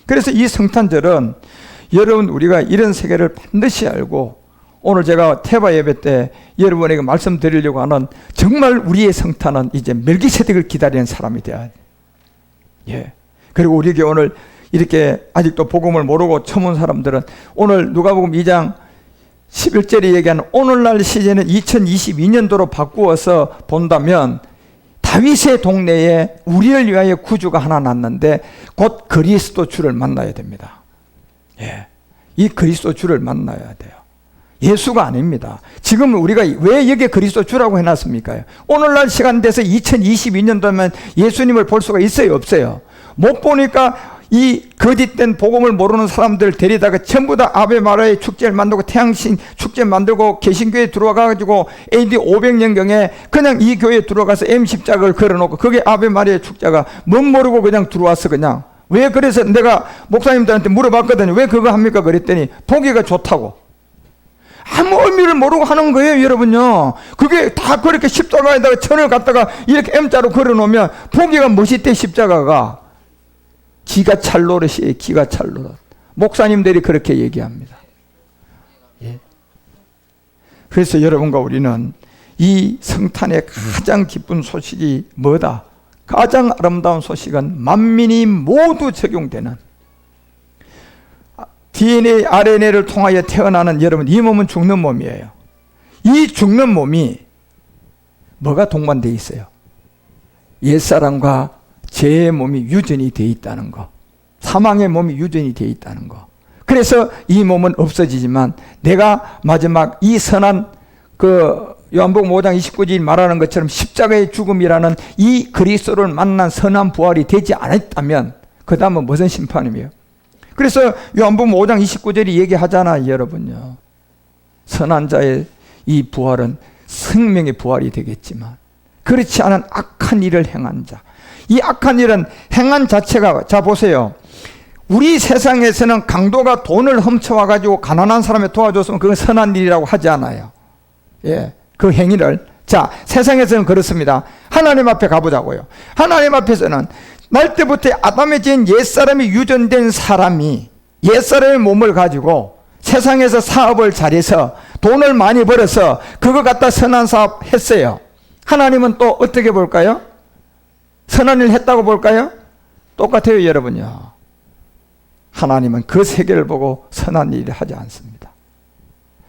그래서 이 성탄절은 여러분, 우리가 이런 세계를 반드시 알고, 오늘 제가 태바 예배 때 여러분에게 말씀드리려고 하는, 정말 우리의 성탄은 이제 멜기세덱을 기다리는 사람이 돼야 돼. 예. 그리고 우리에게 오늘 이렇게 아직도 복음을 모르고 처음 온 사람들은 오늘 누가복음 2장 11절에 얘기하는 오늘날 시제는 2022년도로 바꾸어서 본다면, 다윗의 동네에 우리를 위하여 구주가 하나 났는데 곧 그리스도 주를 만나야 됩니다. 예. 이 그리스도 주를 만나야 돼요. 예수가 아닙니다. 지금 우리가 왜 여기에 그리스도 주라고 해놨습니까? 오늘날 시간 돼서 2022년도면 예수님을 볼 수가 있어요, 없어요? 못 보니까 이 거짓된 복음을 모르는 사람들 데리다가 전부 다 아베 마리아의 축제를 만들고 태양신 축제 만들고 개신교에 들어와가지고 AD 500년경에 그냥 이 교회에 들어가서 M 십자가를 걸어놓고 그게 아베 마리아의 축제가 뭔 모르고 그냥 들어왔어. 그냥 왜? 그래서 내가 목사님들한테 물어봤거든요. 왜 그거 합니까? 그랬더니 보기가 좋다고. 아무 의미를 모르고 하는 거예요, 여러분요. 그게 다 그렇게 십자가에다가 천을 갖다가 이렇게 M자로 걸어놓으면 보기가 멋있대. 십자가가 기가 찰 노릇이에요. 기가 찰 노릇. 목사님들이 그렇게 얘기합니다. 예. 그래서 여러분과 우리는 이 성탄의 가장 기쁜 소식이 뭐다? 가장 아름다운 소식은 만민이 모두 적용되는 DNA, RNA를 통하여 태어나는, 여러분, 이 몸은 죽는 몸이에요. 이 죽는 몸이 뭐가 동반되어 있어요? 옛사람과 죄의 몸이 유전이 되어 있다는 거. 사망의 몸이 유전이 되어 있다는 거. 그래서 이 몸은 없어지지만 내가 마지막 이 선한 요한복음 5장 29절 말하는 것처럼 십자가의 죽음이라는 이 그리스도를 만난 선한 부활이 되지 않았다면 그 다음은 무슨 심판이에요? 그래서 요한복음 5장 29절이 얘기하잖아요, 여러분요. 선한 자의 이 부활은 생명의 부활이 되겠지만 그렇지 않은 악한 일을 행한 자, 이 악한 일은 행한 자체가, 자 보세요. 우리 세상에서는 강도가 돈을 훔쳐와가지고 가난한 사람을 도와줬으면 그건 선한 일이라고 하지 않아요. 예, 그 행위를. 자, 세상에서는 그렇습니다. 하나님 앞에 가보자고요. 하나님 앞에서는 날 때부터 아담에 지은 옛사람이 유전된 사람이 옛사람의 몸을 가지고 세상에서 사업을 잘해서 돈을 많이 벌어서 그거 갖다 선한 사업 했어요. 하나님은 또 어떻게 볼까요? 선한 일 했다고 볼까요? 똑같아요, 여러분요. 하나님은 그 세계를 보고 선한 일을 하지 않습니다.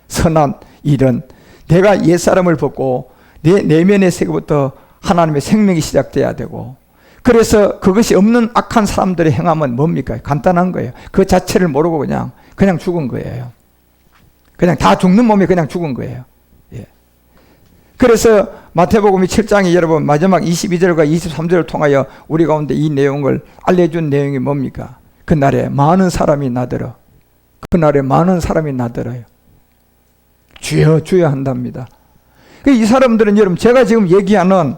선한 일은 내가 옛사람을 벗고 내 내면의 세계부터 하나님의 생명이 시작돼야 되고, 그래서 그것이 없는 악한 사람들의 행함은 뭡니까? 간단한 거예요. 그 자체를 모르고 그냥 죽은 거예요. 그냥 다 죽는 몸이 그냥 죽은 거예요. 예. 그래서 마태복음 7장에 여러분 마지막 22절과 23절을 통하여 우리 가운데 이 내용을 알려준 내용이 뭡니까? 그날에 많은 사람이 나더러, 그날에 많은 사람이 나더러요. 주여 주여 한답니다. 이 사람들은 여러분, 제가 지금 얘기하는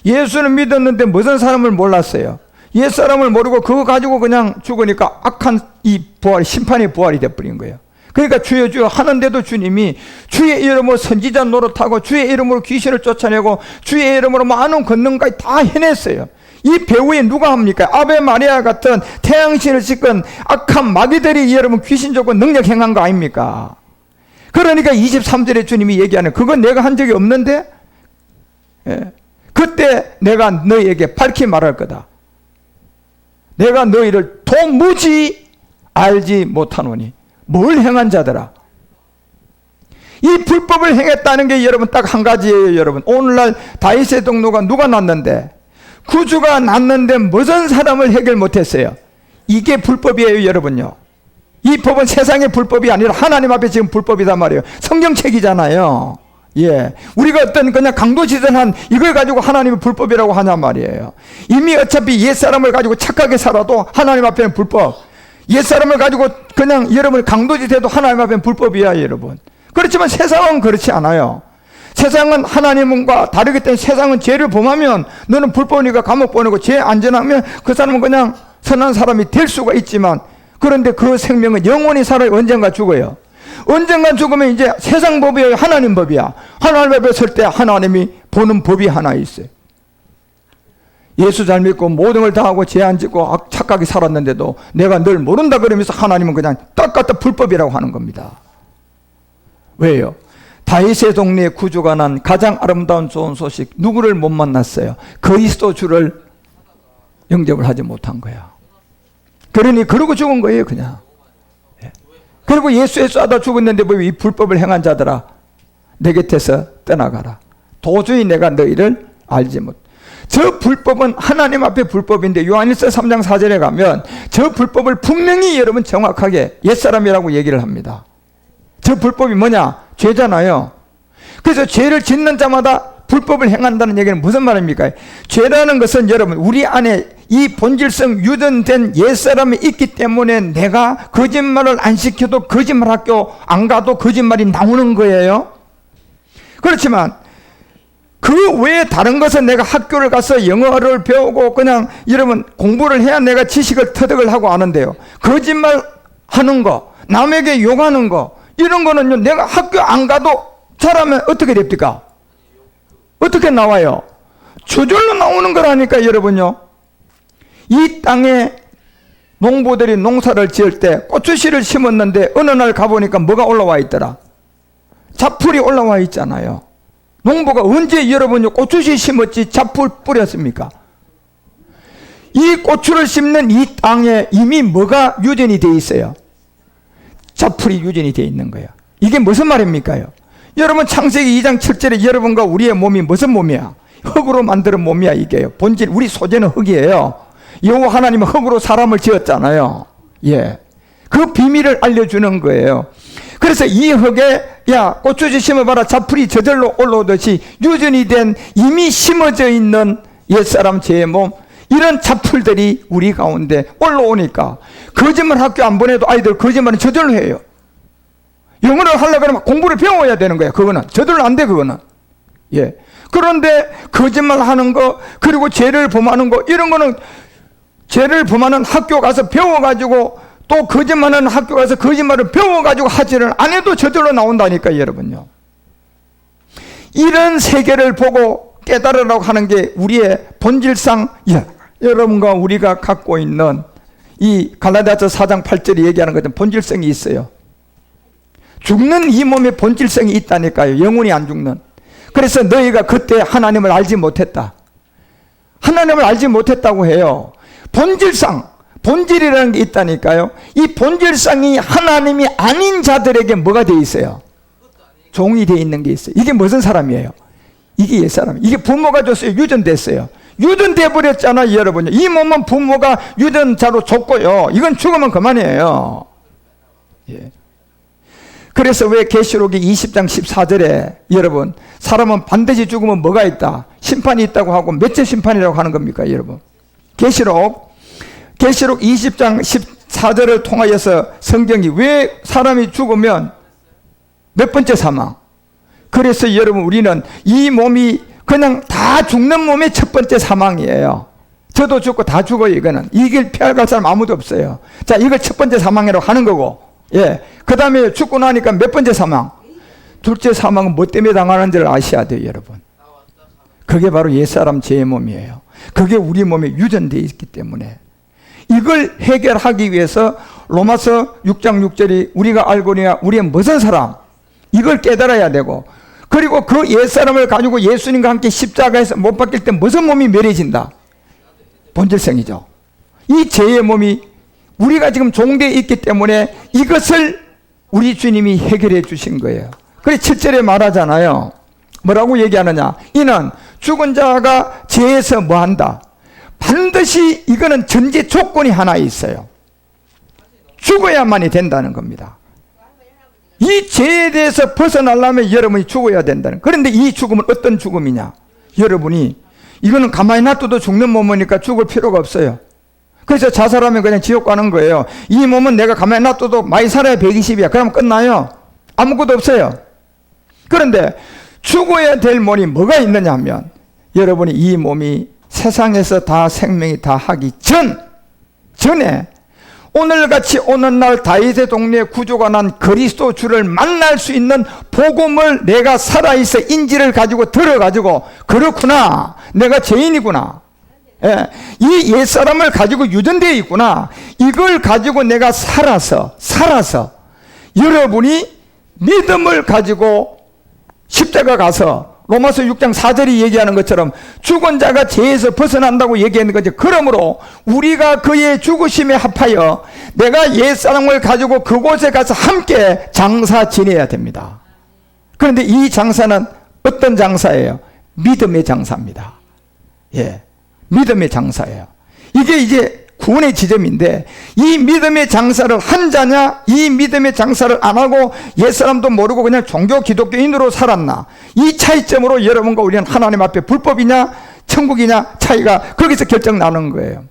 예수는 믿었는데 무슨 사람을 몰랐어요. 옛 사람을 모르고 그거 가지고 그냥 죽으니까 악한 이 부활, 심판의 부활이 되어버린 거예요. 그러니까 주여 주여 하는데도 주님이 주의 이름으로 선지자 노릇하고 주의 이름으로 귀신을 쫓아내고 주의 이름으로 많은 권능까지 다 해냈어요. 이 배후에 누가 합니까? 아베 마리아 같은 태양신을 씻은 악한 마귀들이 여러분 귀신 쫓고 능력 행한 거 아닙니까? 그러니까 23절에 주님이 얘기하는, 그건 내가 한 적이 없는데, 예. 그때 내가 너희에게 밝히 말할 거다. 내가 너희를 도무지 알지 못하노니. 뭘 행한 자더라? 이 불법을 행했다는 게 여러분 딱 한 가지예요, 여러분. 오늘날 다윗의 동료가 누가 났는데, 구주가 났는데 무슨 사람을 해결 못했어요? 이게 불법이에요, 여러분요. 이 법은 세상의 불법이 아니라 하나님 앞에 지금 불법이단 말이에요. 성경책이잖아요. 예. 우리가 어떤 그냥 강도지전한 이걸 가지고 하나님의 불법이라고 하냐 말이에요. 이미 어차피 옛사람을 가지고 착하게 살아도 하나님 앞에는 불법. 옛사람을 가지고 그냥 여러분 강도짓해도 하나님 앞에는 불법이야, 여러분. 그렇지만 세상은 그렇지 않아요. 세상은 하나님과 다르기 때문에 세상은 죄를 범하면 너는 불법이니까 감옥 보내고 죄 안 전하면 그 사람은 그냥 선한 사람이 될 수가 있지만, 그런데 그 생명은 영원히 살아요. 언젠가 죽어요. 언젠가 죽으면 이제 세상 법이에요, 하나님 법이야. 하나님 앞에 설 때 하나님이 보는 법이 하나 있어요. 예수 잘 믿고 모든 걸 다 하고 죄 안 짓고 착하게 살았는데도 내가 늘 모른다 그러면서 하나님은 그냥 딱 갖다 불법이라고 하는 겁니다. 왜요? 다윗의 동네에 구주가 난 가장 아름다운 좋은 소식, 누구를 못 만났어요? 그리스도 주를 영접을 하지 못한 거야. 그러니 그러고 죽은 거예요, 그냥. 그리고 예수 하다 죽었는데 뭐 이 불법을 행한 자들아, 내 곁에서 떠나가라. 도저히 내가 너희를 알지 못. 저 불법은 하나님 앞에 불법인데 요한일서 3장 4절에 가면 저 불법을 분명히 여러분 정확하게 옛사람이라고 얘기를 합니다. 저 불법이 뭐냐? 죄잖아요. 그래서 죄를 짓는 자마다 불법을 행한다는 얘기는 무슨 말입니까? 죄라는 것은 여러분 우리 안에 이 본질성 유전된 옛사람이 있기 때문에 내가 거짓말을 안 시켜도 거짓말 학교 안 가도 거짓말이 나오는 거예요. 그렇지만 그 외에 다른 것은 내가 학교를 가서 영어를 배우고 그냥 여러분 공부를 해야 내가 지식을 터득을 하고 아는데요. 거짓말 하는 거, 남에게 욕하는 거, 이런 거는요, 내가 학교 안 가도 잘하면 어떻게 됩니까? 어떻게 나와요? 저절로 나오는 거라니까, 여러분요. 이 땅에 농부들이 농사를 지을 때 고추씨를 심었는데 어느 날 가보니까 뭐가 올라와 있더라? 잡풀이 올라와 있잖아요. 농부가 언제 여러분요 고추씨 심었지 잡풀 뿌렸습니까? 이 고추를 심는 이 땅에 이미 뭐가 유전이 돼 있어요? 잡풀이 유전이 돼 있는 거예요. 이게 무슨 말입니까? 여러분 창세기 2장 7절에 여러분과 우리의 몸이 무슨 몸이야? 흙으로 만드는 몸이야. 이게요. 본질 우리 소재는 흙이에요. 여호와 하나님은 흙으로 사람을 지었잖아요. 예, 그 비밀을 알려주는 거예요. 그래서 이 흙에 야 고추씨 심어봐라, 잡풀이 저절로 올라오듯이 유전이 된 이미 심어져 있는 옛사람 죄의 몸, 이런 잡풀들이 우리 가운데 올라오니까 거짓말 학교 안 보내도 아이들 거짓말은 저절로 해요. 영어를 하려고 하면 공부를 배워야 되는 거야. 그거는 저절로 안 돼, 그거는. 예. 그런데 거짓말 하는 거, 그리고 죄를 범하는 거, 이런 거는 죄를 범하는 학교 가서 배워가지고 또 거짓말하는 학교 가서 거짓말을 배워가지고 하지를 안 해도 저절로 나온다니까, 여러분요. 이런 세계를 보고 깨달으라고 하는 게 우리의 본질상, 여러분과 우리가 갖고 있는 이 갈라디아서 4장 8절이 얘기하는 것은 본질성이 있어요. 죽는 이 몸에 본질성이 있다니까요. 영혼이 안 죽는. 그래서 너희가 그때 하나님을 알지 못했다. 하나님을 알지 못했다고 해요. 본질상, 본질이라는 게 있다니까요. 이 본질상이 하나님이 아닌 자들에게 뭐가 돼 있어요? 종이 돼 있는 게 있어요. 이게 무슨 사람이에요? 이게 옛사람. 이게 부모가 줬어요. 유전됐어요. 유전돼 버렸잖아요, 여러분요. 이 몸은 부모가 유전자로 줬고요. 이건 죽으면 그만이에요. 예. 그래서 왜 계시록이 20장 14절에 여러분 사람은 반드시 죽으면 뭐가 있다? 심판이 있다고 하고 몇째 심판이라고 하는 겁니까, 여러분? 계시록 20장 14절을 통하여서 성경이 왜 사람이 죽으면 몇 번째 사망? 그래서 여러분 우리는 이 몸이 그냥 다 죽는 몸의 첫 번째 사망이에요. 저도 죽고 다 죽어요. 이거는 이길 피할 사람 아무도 없어요. 자, 이걸 첫 번째 사망이라고 하는 거고, 예, 그 다음에 죽고 나니까 몇 번째 사망? 둘째 사망은 뭐 때문에 당하는지를 아셔야 돼요, 여러분. 그게 바로 옛사람 죄의 몸이에요. 그게 우리 몸에 유전되어 있기 때문에 이걸 해결하기 위해서 로마서 6장 6절이 우리가 알고니와 우리의 무슨 사람, 이걸 깨달아야 되고, 그리고 그 옛사람을 가지고 예수님과 함께 십자가에서 못 박힐 때 무슨 몸이 멸해진다? 본질성이죠. 이 죄의 몸이 우리가 지금 종되어 있기 때문에 이것을 우리 주님이 해결해 주신 거예요. 그래서 7절에 말하잖아요. 뭐라고 얘기하느냐? 이는 죽은 자가 죄에서 뭐한다? 반드시 이거는 전제 조건이 하나 있어요. 죽어야만이 된다는 겁니다. 이 죄에 대해서 벗어나려면 여러분이 죽어야 된다는. 그런데 이 죽음은 어떤 죽음이냐? 여러분이 이거는 가만히 놔둬도 죽는 몸이니까 죽을 필요가 없어요. 그래서 자살하면 그냥 지옥 가는 거예요. 이 몸은 내가 가만히 놔둬도 많이 살아야 120이야. 그러면 끝나요. 아무것도 없어요. 그런데 죽어야 될 몸이 뭐가 있느냐 하면 여러분이 이 몸이 세상에서 다 생명이 다 하기 전에 오늘같이 오늘날 다윗의 동네에 구조가 난 그리스도 주를 만날 수 있는 복음을 내가 살아있어 인지를 가지고 들어가지고 그렇구나, 내가 죄인이구나, 예, 이 옛사람을 가지고 유전되어 있구나, 이걸 가지고 내가 살아서 여러분이 믿음을 가지고 십자가 가서 로마서 6장 4절이 얘기하는 것처럼 죽은 자가 죄에서 벗어난다고 얘기하는 거죠. 그러므로 우리가 그의 죽으심에 합하여 내가 옛사람을 가지고 그곳에 가서 함께 장사 지내야 됩니다. 그런데 이 장사는 어떤 장사예요? 믿음의 장사입니다. 예, 믿음의 장사예요. 이게 이제 구원의 지점인데, 이 믿음의 장사를 한 자냐, 이 믿음의 장사를 안 하고 옛사람도 모르고 그냥 종교 기독교인으로 살았나, 이 차이점으로 여러분과 우리는 하나님 앞에 불법이냐 천국이냐 차이가 거기서 결정 나는 거예요.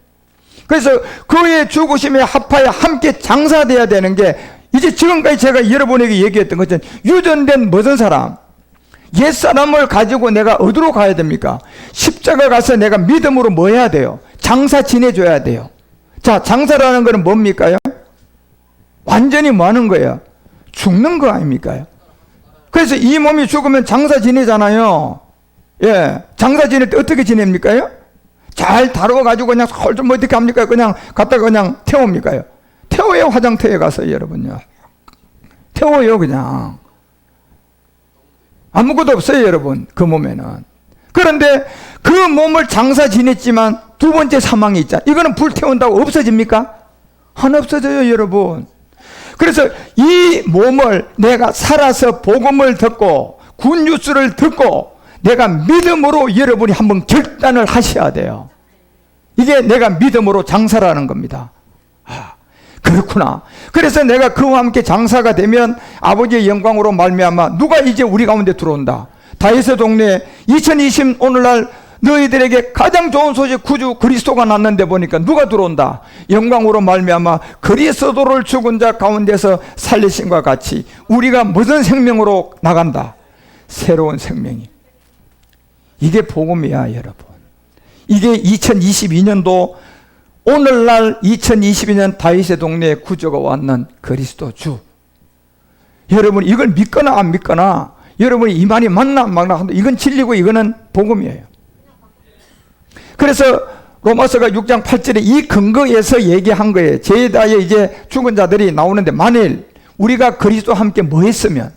그래서 그의 죽으심에 합하여 함께 장사돼야 되는 게, 이제 지금까지 제가 여러분에게 얘기했던 것처럼 유전된 무슨 사람, 옛사람을 가지고 내가 어디로 가야 됩니까? 십자가 가서 내가 믿음으로 뭐 해야 돼요? 장사 지내줘야 돼요. 자, 장사라는 것은 뭡니까요? 완전히 뭐 하는 거예요? 죽는 거 아닙니까? 그래서 이 몸이 죽으면 장사 지내잖아요. 예, 장사 지낼 때 어떻게 지냅니까? 잘 다뤄가지고 그냥 좀 어떻게 합니까? 그냥 갖다가 그냥 태웁니까? 태워요, 화장터에 가서 여러분요. 태워요, 그냥. 아무것도 없어요, 여러분. 그 몸에는. 그런데 그 몸을 장사 지냈지만 두 번째 사망이 있잖아요. 이거는 불태운다고 없어집니까? 안 없어져요, 여러분. 그래서 이 몸을 내가 살아서 복음을 듣고 굿뉴스를 듣고 내가 믿음으로 여러분이 한번 결단을 하셔야 돼요. 이게 내가 믿음으로 장사라는 겁니다. 아, 그렇구나. 그래서 내가 그와 함께 장사가 되면 아버지의 영광으로 말미암아 누가 이제 우리 가운데 들어온다. 다윗의 동네에 2020 오늘날 너희들에게 가장 좋은 소식 구주 그리스도가 났는데 보니까 누가 들어온다. 영광으로 말미암아 그리스도를 죽은 자 가운데서 살리심과 같이 우리가 무슨 생명으로 나간다. 새로운 생명이. 이게 복음이야, 여러분. 이게 2022년도 오늘날 2022년 다윗의 동네에 구주가 왔는 그리스도 주. 여러분 이걸 믿거나 안 믿거나, 여러분이 이 말이 맞나 안 맞나 한다. 이건 진리고 이거는 복음이에요. 그래서 로마서가 6장 8절에 이 근거에서 얘기한 거예요. 제다에 이제 죽은 자들이 나오는데, 만일 우리가 그리스도와 함께 뭐 했으면,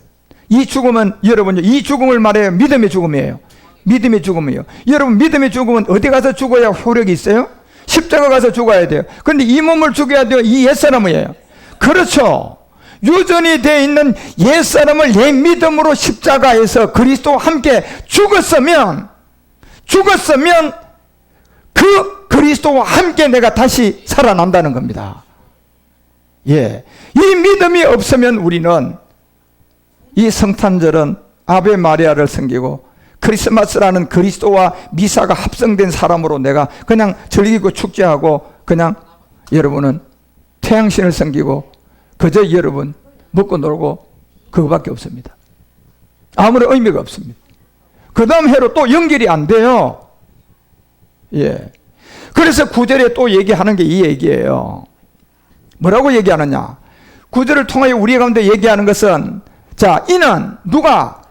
이 죽음은 여러분, 이 죽음을 말해요. 믿음의 죽음이에요. 믿음의 죽음이에요. 여러분 믿음의 죽음은 어디 가서 죽어야 효력이 있어요? 십자가 가서 죽어야 돼요. 그런데 이 몸을 죽여야 돼요. 이 옛사람이에요. 그렇죠. 유전이 되어 있는 옛사람을 옛 믿음으로 십자가에서 그리스도와 함께 죽었으면 그 그리스도와 함께 내가 다시 살아난다는 겁니다. 예, 이 믿음이 없으면 우리는 이 성탄절은 아베 마리아를 섬기고 크리스마스라는 그리스도와 미사가 합성된 사람으로 내가 그냥 즐기고 축제하고 그냥 여러분은 태양신을 섬기고 그저 여러분 먹고 놀고 그거밖에 없습니다. 아무런 의미가 없습니다. 그 다음 해로 또 연결이 안 돼요. 예. 그래서 9절에 또 얘기하는 게 이 얘기예요. 뭐라고 얘기하느냐? 9절을 통하여 우리 가운데 얘기하는 것은, 자, 이는 누가?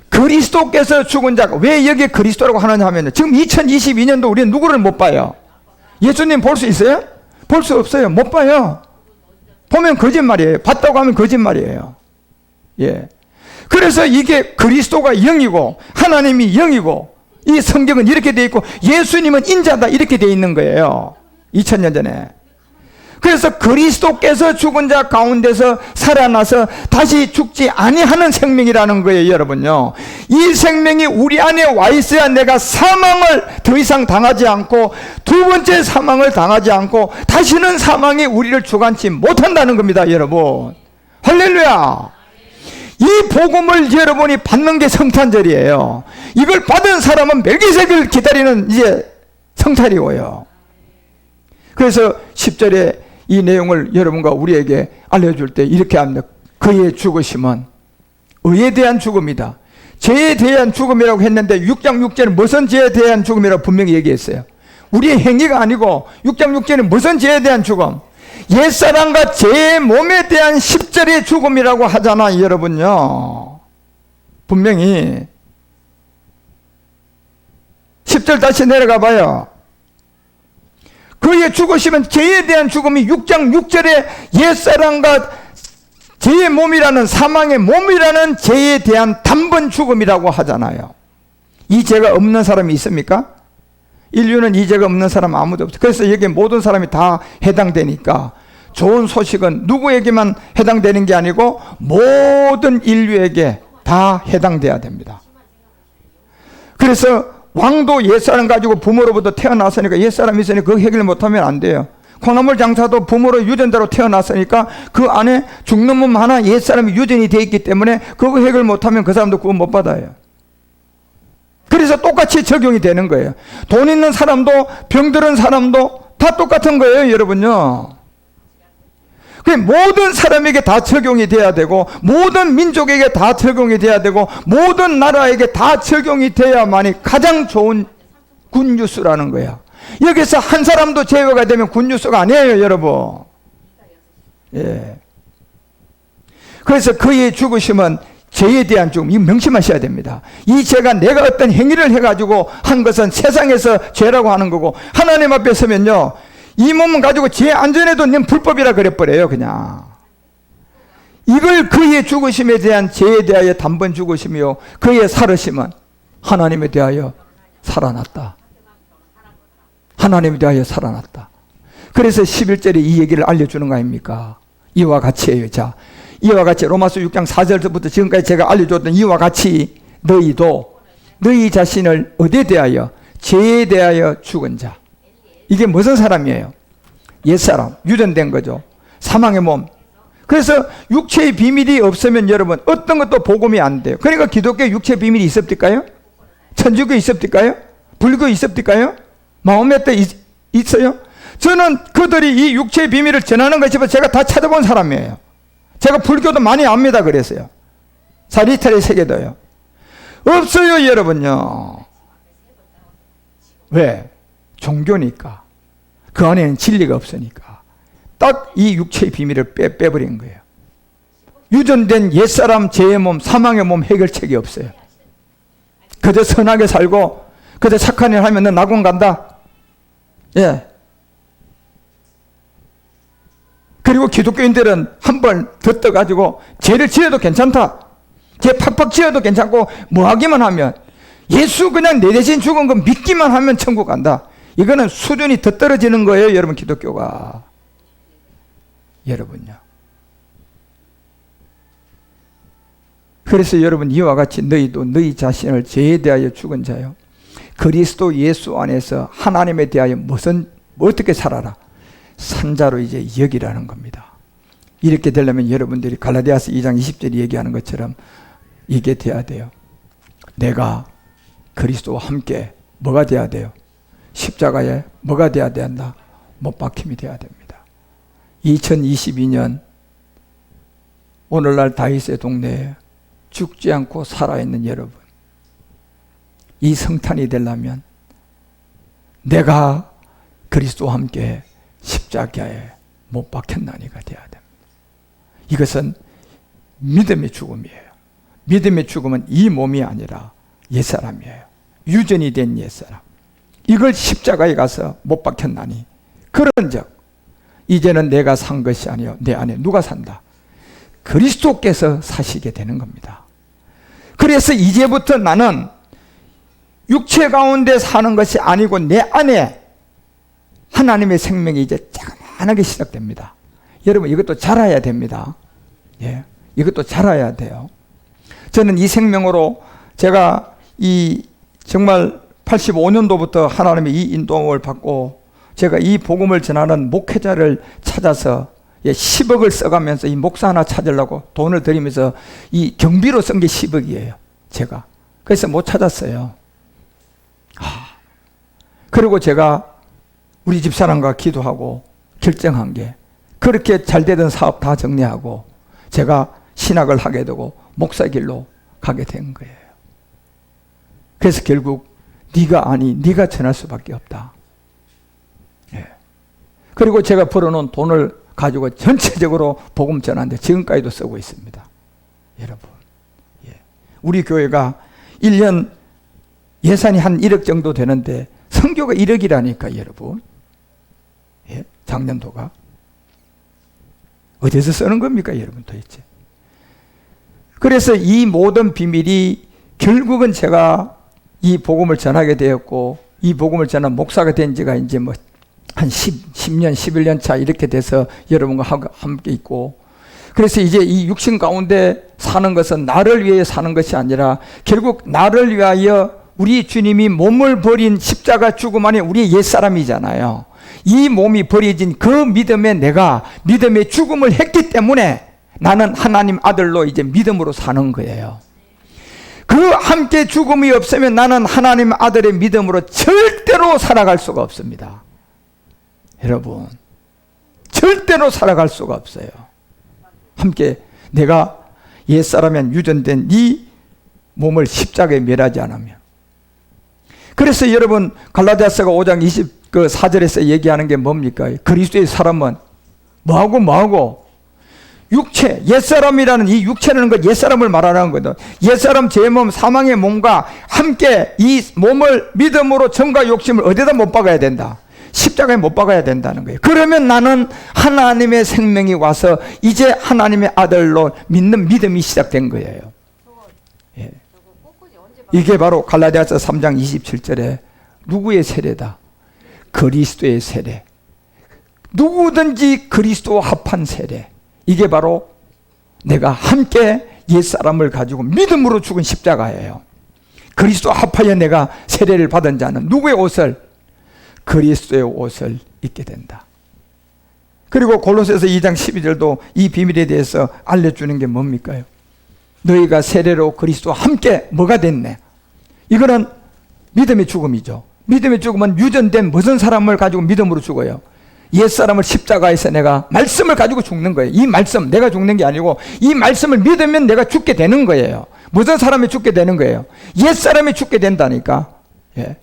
그리스도께서 죽은 자가. 왜 여기에 그리스도라고 하느냐 하면, 지금 2022년도 우리는 누구를 못 봐요? 예수님 볼 수 있어요? 볼 수 없어요. 못 봐요. 보면 거짓말이에요. 봤다고 하면 거짓말이에요. 예. 그래서 이게 그리스도가 영이고 하나님이 영이고 이 성경은 이렇게 되어 있고 예수님은 인자다 이렇게 되어 있는 거예요. 2000년 전에. 그래서 그리스도께서 죽은 자 가운데서 살아나서 다시 죽지 아니하는 생명이라는 거예요, 여러분요. 이 생명이 우리 안에 와 있어야 내가 사망을 더 이상 당하지 않고 두 번째 사망을 당하지 않고 다시는 사망이 우리를 주관치 못한다는 겁니다, 여러분. 할렐루야. 이 복음을 여러분이 받는 게 성탄절이에요. 이걸 받은 사람은 멜기세덱을 기다리는 이제 성탄이고요. 그래서 10절에 이 내용을 여러분과 우리에게 알려줄 때 이렇게 합니다. 그의 죽으심은 의에 대한 죽음이다. 죄에 대한 죽음이라고 했는데 6장 6절은 무슨 죄에 대한 죽음이라고 분명히 얘기했어요. 우리의 행위가 아니고 6장 6절은 무슨 죄에 대한 죽음? 옛사람과 죄의 몸에 대한 십절의 죽음이라고 하잖아, 여러분요. 분명히 10절 다시 내려가 봐요. 그의 죽으심은 죄에 대한 죽음이 6장 6절에 옛사람과 죄의 몸이라는, 사망의 몸이라는 죄에 대한 단번 죽음이라고 하잖아요. 이 죄가 없는 사람이 있습니까? 인류는 이 죄가 없는 사람 아무도 없어요. 그래서 여기 모든 사람이 다 해당되니까 좋은 소식은 누구에게만 해당되는 게 아니고 모든 인류에게 다 해당돼야 됩니다. 그래서 왕도 옛사람 가지고 부모로부터 태어났으니까, 옛사람이 있으니까 그거 해결 못하면 안 돼요. 콩나물 장사도 부모로 유전자로 태어났으니까 그 안에 죽는 몸 하나 옛사람이 유전이 되어 있기 때문에 그거 해결 못하면 그 사람도 구원 못 받아요. 그래서 똑같이 적용이 되는 거예요. 돈 있는 사람도 병들은 사람도 다 똑같은 거예요, 여러분요. 모든 사람에게 다 적용이 돼야 되고, 모든 민족에게 다 적용이 돼야 되고, 모든 나라에게 다 적용이 돼야만이 가장 좋은 굿뉴스라는 거야. 여기서 한 사람도 제외가 되면 굿뉴스가 아니에요, 여러분. 예. 그래서 그의 죽으심은 죄에 대한 죽음, 이 명심하셔야 됩니다. 이 죄가 내가 어떤 행위를 해가지고 한 것은 세상에서 죄라고 하는 거고, 하나님 앞에 서면요, 이 몸은 가지고 죄 안전해도 넌 불법이라 그래버려요, 그냥. 이걸 그의 죽으심에 대한 죄에 대하여 단번 죽으심이요, 그의 살으심은 하나님에 대하여 살아났다. 하나님에 대하여 살아났다. 그래서 11절에 이 얘기를 알려주는 거 아닙니까? 이와 같이예요. 자, 이와 같이 로마서 6장 4절부터 지금까지 제가 알려줬던 이와 같이 너희도 너희 자신을 어디에 대하여? 죄에 대하여 죽은 자. 이게 무슨 사람이에요? 옛사람, 유전된 거죠. 사망의 몸. 그래서 육체의 비밀이 없으면 여러분 어떤 것도 복음이 안 돼요. 그러니까 기독교에 육체의 비밀이 있었을까요? 천주교에 있었을까요? 불교에 있었을까요? 마호메트에 있어요? 저는 그들이 이 육체의 비밀을 전하는 것이면 제가 다 찾아본 사람이에요. 제가 불교도 많이 압니다. 그래서요. 사리타리 세계도요. 없어요, 여러분요. 왜? 종교니까. 그 안에는 진리가 없으니까. 딱 이 육체의 비밀을 빼버린 거예요. 유전된 옛사람, 죄의 몸, 사망의 몸 해결책이 없어요. 그저 선하게 살고 그저 착한 일 하면 너 낙원 간다. 예. 그리고 기독교인들은 한 번 더 떠가지고 죄를 지어도 괜찮다. 죄 팍팍 지어도 괜찮고 뭐 하기만 하면, 예수 그냥 내 대신 죽은 거 믿기만 하면 천국 간다. 이거는 수준이 더 떨어지는 거예요, 여러분. 기독교가. 여러분요. 그래서 여러분, 이와 같이 너희도 너희 자신을 죄에 대하여 죽은 자요, 그리스도 예수 안에서 하나님에 대하여 어떻게 살아라? 산자로 이제 여기라는 겁니다. 이렇게 되려면 여러분들이 갈라디아서 2장 20절이 얘기하는 것처럼 이게 돼야 돼요. 내가 그리스도와 함께 뭐가 돼야 돼요? 십자가에 뭐가 돼야 된다? 못 박힘이 돼야 됩니다. 2022년 오늘날 다윗의 동네에 죽지 않고 살아있는 여러분, 이 성탄이 되려면 내가 그리스도와 함께 십자가에 못 박혔나니가 돼야 됩니다. 이것은 믿음의 죽음이에요. 믿음의 죽음은 이 몸이 아니라 옛사람이에요. 유전이 된 옛사람. 이걸 십자가에 가서 못 박혔나니 그런즉 이제는 내가 산 것이 아니요 내 안에 누가 산다? 그리스도께서 사시게 되는 겁니다. 그래서 이제부터 나는 육체 가운데 사는 것이 아니고 내 안에 하나님의 생명이 이제 자그마하게 시작됩니다. 여러분, 이것도 자라야 됩니다. 예, 이것도 자라야 돼요. 저는 이 생명으로 제가 정말 85년도부터 하나님의 이 인도를 받고 제가 이 복음을 전하는 목회자를 찾아서 10억을 써가면서 이 목사 하나 찾으려고 돈을 들이면서 이 경비로 쓴 게 10억이에요. 제가. 그래서 못 찾았어요. 그리고 제가 우리 집사람과 기도하고 결정한 게 그렇게 잘 되던 사업 다 정리하고 제가 신학을 하게 되고 목사 길로 가게 된 거예요. 그래서 결국 네가 아니 네가 전할 수밖에 없다. 예. 그리고 제가 벌어놓은 돈을 가지고 전체적으로 복음 전하는데 지금까지도 쓰고 있습니다. 여러분, 예. 우리 교회가 1년 예산이 한 1억 정도 되는데 선교가 1억이라니까 여러분. 예? 작년도가 어디서 쓰는 겁니까 여러분 도대체. 그래서 이 모든 비밀이 결국은 제가 이 복음을 전하게 되었고 이 복음을 전한 목사가 된 지가 이제 뭐 한 10년 11년 차 이렇게 돼서 여러분과 함께 있고, 그래서 이제 이 육신 가운데 사는 것은 나를 위해 사는 것이 아니라 결국 나를 위하여 우리 주님이 몸을 버린 십자가 죽음 안에 우리의 옛사람이잖아요. 이 몸이 버려진 그 믿음에 내가 믿음의 죽음을 했기 때문에 나는 하나님 아들로 이제 믿음으로 사는 거예요. 그 함께 죽음이 없으면 나는 하나님 아들의 믿음으로 절대로 살아갈 수가 없습니다. 여러분, 절대로 살아갈 수가 없어요. 함께 내가 옛사람엔 유전된 네 몸을 십자가에 멸하지 않으면. 그래서 여러분 갈라디아서가 5장 24절에서 얘기하는 게 뭡니까? 그리스도의 사람은 뭐하고 육체, 옛사람이라는 이 육체라는 것, 옛사람을 말하는 거거든. 옛사람 제 몸, 사망의 몸과 함께 이 몸을 믿음으로 정과 욕심을 어디다 못 박아야 된다? 십자가에 못 박아야 된다는 거예요. 그러면 나는 하나님의 생명이 와서 이제 하나님의 아들로 믿는 믿음이 시작된 거예요. 예. 이게 바로 갈라디아서 3장 27절에 누구의 세례다? 그리스도의 세례. 누구든지 그리스도와 합한 세례. 이게 바로 내가 함께 옛사람을 가지고 믿음으로 죽은 십자가예요. 그리스도와 합하여 내가 세례를 받은 자는 누구의 옷을? 그리스도의 옷을 입게 된다. 그리고 골로새서 2장 12절도 이 비밀에 대해서 알려주는 게 뭡니까? 너희가 세례로 그리스도와 함께 뭐가 됐네? 이거는 믿음의 죽음이죠. 믿음의 죽음은 유전된 무슨 사람을 가지고 믿음으로 죽어요? 옛사람을 십자가에서 내가 말씀을 가지고 죽는 거예요. 이 말씀, 내가 죽는 게 아니고 이 말씀을 믿으면 내가 죽게 되는 거예요. 무슨 사람이 죽게 되는 거예요? 옛사람이 죽게 된다니까. 예.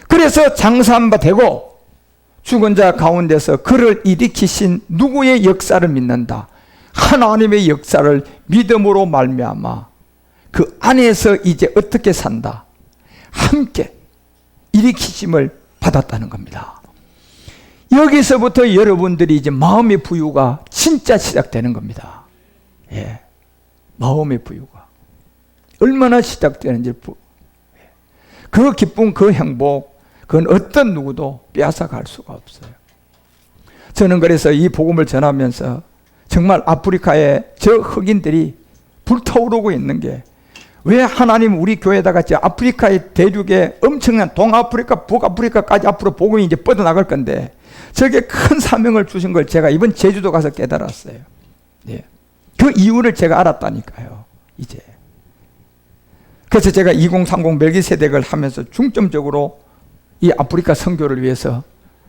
그래서 장사한 바 되고 죽은 자 가운데서 그를 일으키신 누구의 역사를 믿는다? 하나님의 역사를 믿음으로 말미암아 그 안에서 이제 어떻게 산다? 함께 일으키심을 받았다는 겁니다. 여기서부터 여러분들이 이제 마음의 부유가 진짜 시작되는 겁니다. 예, 마음의 부유가 얼마나 시작되는지 그 기쁨, 그 행복, 그건 어떤 누구도 빼앗아갈 수가 없어요. 저는 그래서 이 복음을 전하면서 정말 아프리카의 저 흑인들이 불타오르고 있는 게, 왜 하나님 우리 교회에다가 아프리카의 대륙에 엄청난 동아프리카, 북아프리카까지 앞으로 복음이 이제 뻗어나갈 건데 저게 큰 사명을 주신 걸 제가 이번 제주도 가서 깨달았어요. 예. 그 이유를 제가 알았다니까요. 이제. 그래서 제가 2030 멜기세덱을 하면서 중점적으로 이 아프리카 선교를 위해서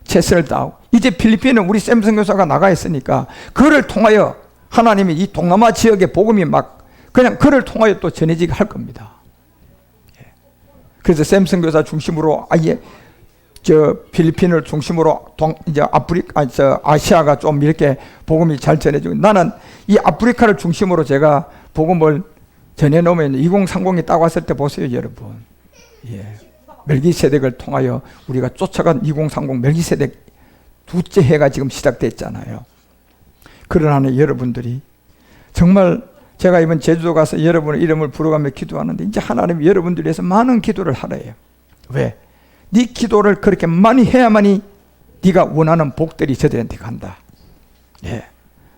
최선을 다하고, 이제 필리핀은 우리 샘 선교사가 나가 있으니까 그를 통하여 하나님이 이 동남아 지역의 복음이 막 그냥 그를 통하여 또 전해지게 할 겁니다. 그래서 샘 선교사 중심으로 아예 저 필리핀을 중심으로 이제 아시아가 좀 이렇게 복음이 잘 전해지고, 나는 이 아프리카를 중심으로 제가 복음을 전해놓으면 2030이 딱 왔을 때 보세요, 여러분. 예. 멜기세덱을 통하여 우리가 쫓아간 2030 멜기세덱 두째 해가 지금 시작됐잖아요. 그러나 여러분들이 정말 제가 이번 제주도 가서 여러분의 이름을 부르가며 기도하는데 이제 하나님이 여러분들 위해서 많은 기도를 하래요. 왜? 네 기도를 그렇게 많이 해야만이 네가 원하는 복들이 저들한테 간다. 예.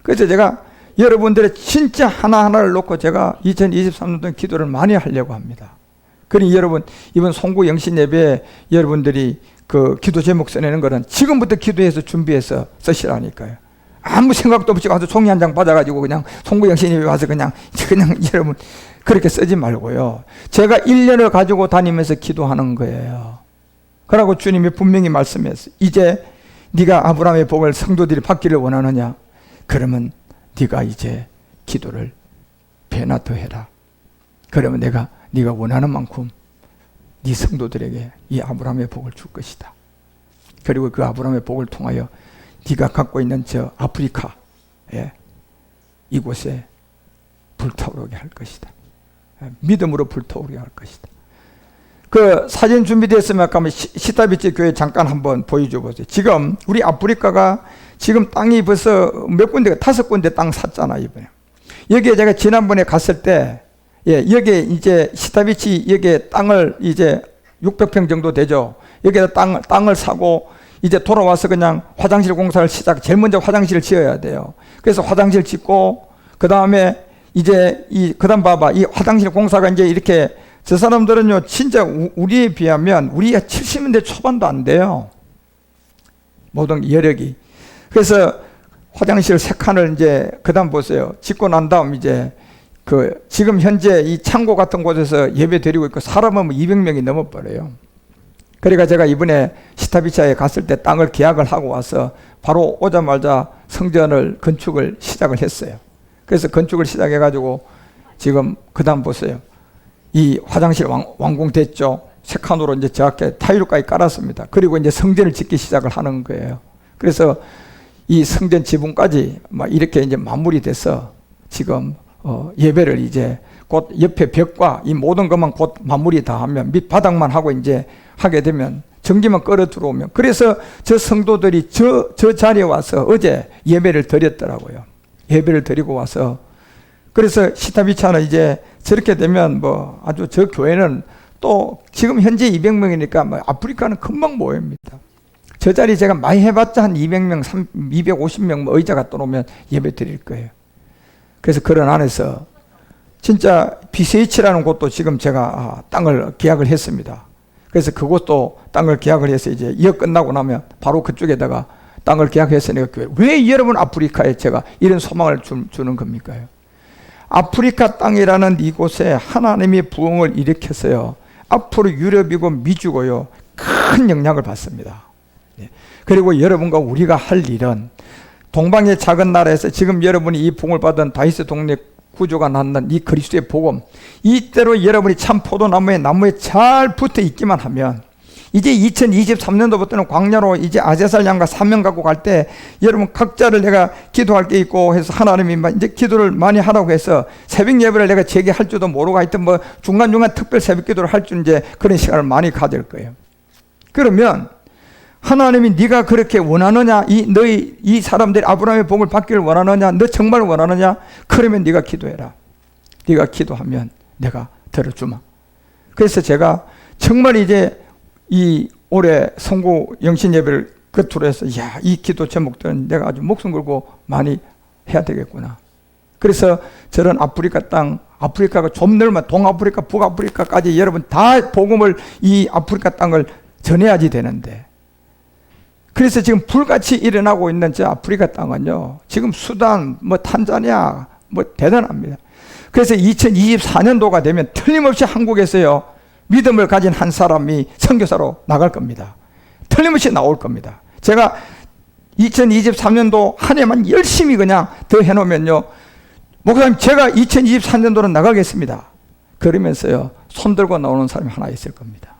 그래서 제가 여러분들의 진짜 하나하나를 놓고 제가 2023년도 기도를 많이 하려고 합니다. 그러니 여러분 이번 송구 영신 예배에 여러분들이 그 기도 제목 써내는 거는 지금부터 기도해서 준비해서 쓰시라니까요. 아무 생각도 없이 가서 종이 한 장 받아가지고 그냥 송구영 신임이 와서 그냥 여러분 그렇게 쓰지 말고요. 제가 1년을 가지고 다니면서 기도하는 거예요. 그러고 주님이 분명히 말씀했어요. 이제 네가 아브라함의 복을 성도들이 받기를 원하느냐? 그러면 네가 이제 기도를 배나 더 해라. 그러면 내가 네가 원하는 만큼 네 성도들에게 이 아브라함의 복을 줄 것이다. 그리고 그 아브라함의 복을 통하여 네가 갖고 있는 저 아프리카 이곳에 불타오르게 할 것이다. 믿음으로 불타오르게 할 것이다. 그 사진 준비됐으면 아까 시타비치 교회 잠깐 한번 보여줘 보세요. 지금 우리 아프리카가 지금 땅이 벌써 몇 군데, 5군데 땅 샀잖아 이번에. 여기에 제가 지난번에 갔을 때 여기에 이제 시타비치 여기에 땅을 이제 600평 정도 되죠. 여기다 땅을 사고 이제 돌아와서 그냥 화장실 공사를 제일 먼저 화장실을 지어야 돼요. 그래서 화장실 짓고 그 다음에 이제 그다음 봐봐, 이 화장실 공사가 이제 이렇게, 저 사람들은요 진짜 우리에 비하면 우리가 70년대 초반도 안 돼요. 모든 여력이. 그래서 화장실 3칸을 이제 그다음 보세요. 짓고 난 다음 이제 지금 현재 이 창고 같은 곳에서 예배 드리고 있고 사람은 200명이 넘어버려요. 그러니까 제가 이번에 시타비차에 갔을 때 땅을 계약을 하고 와서 바로 오자마자 성전을 건축을 시작을 했어요. 그래서 건축을 시작해가지고 지금 그다음 보세요. 이 화장실 완공됐죠. 3칸으로 이제 저렇게 타일까지 깔았습니다. 그리고 이제 성전을 짓기 시작을 하는 거예요. 그래서 이 성전 지붕까지 막 이렇게 이제 마무리돼서 지금 예배를 이제 곧 옆에 벽과 이 모든 것만 곧 마무리 다 하면 밑바닥만 하고 이제 하게 되면 전기만 끌어 들어오면, 그래서 저 성도들이 저 자리에 와서 어제 예배를 드렸더라고요. 예배를 드리고 와서, 그래서 시타비차는 이제 저렇게 되면 뭐 아주 저 교회는 또 지금 현재 200명이니까 뭐 아프리카는 금방 모입니다. 저 자리 제가 많이 해봤자 한 200명, 250명 뭐 의자가 떠오면 예배 드릴 거예요. 그래서 그런 안에서 진짜 BCH라는 곳도 지금 제가 땅을 계약을 했습니다. 그래서 그곳도 땅을 계약을 해서 이제 이어 끝나고 나면 바로 그쪽에다가 땅을 계약해서 내가 교회, 왜 여러분 아프리카에 제가 이런 소망을 주는 겁니까? 아프리카 땅이라는 이곳에 하나님이 부흥을 일으켜서요, 앞으로 유럽이고 미주고요 큰 영향을 받습니다. 그리고 여러분과 우리가 할 일은 동방의 작은 나라에서 지금 여러분이 이 부흥을 받은 다윗의 동네 구조가 낳는 이 그리스도의 복음, 이때로 여러분이 참 포도나무에 잘 붙어 있기만 하면, 이제 2023년도부터는 광야로 이제 아제살 양과 사명 갖고 갈 때 여러분 각자를 내가 기도할 게 있고 해서 하나님이 이제 기도를 많이 하라고 해서 새벽 예배를 내가 재개할 줄도 모르고 하여튼 뭐 중간중간 특별 새벽 기도를 할 줄 이제 그런 시간을 많이 가질 거예요. 그러면 하나님이 네가 그렇게 원하느냐, 너희 이 사람들이 아브라함의 복을 받기를 원하느냐, 너 정말 원하느냐? 그러면 네가 기도해라. 네가 기도하면 내가 들어주마. 그래서 제가 정말 이제 이 올해 성구 영신 예배를 끝으로 해서 이 기도 제목들은 내가 아주 목숨 걸고 많이 해야 되겠구나. 그래서 저런 아프리카 땅, 아프리카가 좀 넓으면 동아프리카, 북아프리카까지 여러분 다 복음을, 이 아프리카 땅을 전해야지 되는데, 그래서 지금 불같이 일어나고 있는 저 아프리카 땅은요, 지금 수단, 뭐 탄자니아, 뭐 대단합니다. 그래서 2024년도가 되면 틀림없이 한국에서요, 믿음을 가진 한 사람이 선교사로 나갈 겁니다. 틀림없이 나올 겁니다. 제가 2023년도 한 해만 열심히 그냥 더 해놓으면요, 목사님 제가 2024년도는 나가겠습니다. 그러면서요, 손들고 나오는 사람이 하나 있을 겁니다.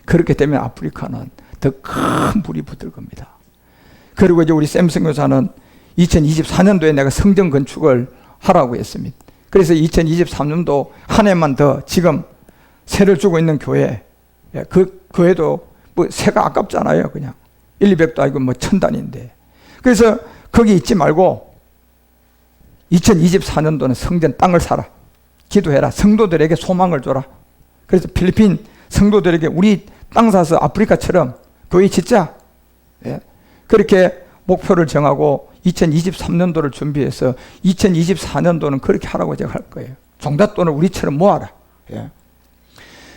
그렇게 되면 아프리카는 더 큰 불이 붙을 겁니다. 그리고 이제 우리 샘 선교사는 2024년도에 내가 성전 건축을 하라고 했습니다. 그래서 2023년도 한 해만 더 지금 세를 주고 있는 교회, 그 교회도 뭐 세가 아깝잖아요. 그냥 1, 200도 아니고 뭐 1000단인데. 그래서 거기 있지 말고 2024년도는 성전 땅을 사라. 기도해라. 성도들에게 소망을 줘라. 그래서 필리핀 성도들에게 우리 땅 사서 아프리카처럼 교회 짓자. 그렇게 목표를 정하고 2023년도를 준비해서 2024년도는 그렇게 하라고 제가 할 거예요. 종잣돈을 우리처럼 모아라.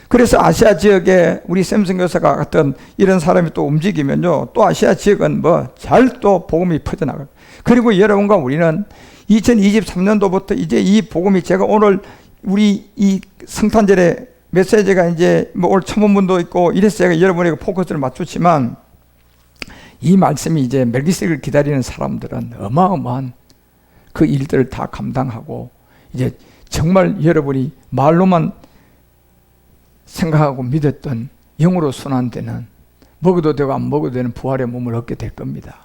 그래서 아시아 지역에 우리 샘슨 교사가 같은 이런 사람이 또 움직이면요, 또 아시아 지역은 뭐 잘 또 복음이 퍼져나가요. 그리고 여러분과 우리는 2023년도부터 이제 이 복음이, 제가 오늘 우리 이 성탄절에 메시지가 이제 뭐 오늘 첨언문도 있고 이래서 제가 여러분에게 포커스를 맞추지만, 이 말씀이 이제 멜기세덱을 기다리는 사람들은 어마어마한 그 일들을 다 감당하고, 이제 정말 여러분이 말로만 생각하고 믿었던 영으로 순환되는, 먹어도 되고 안 먹어도 되는 부활의 몸을 얻게 될 겁니다.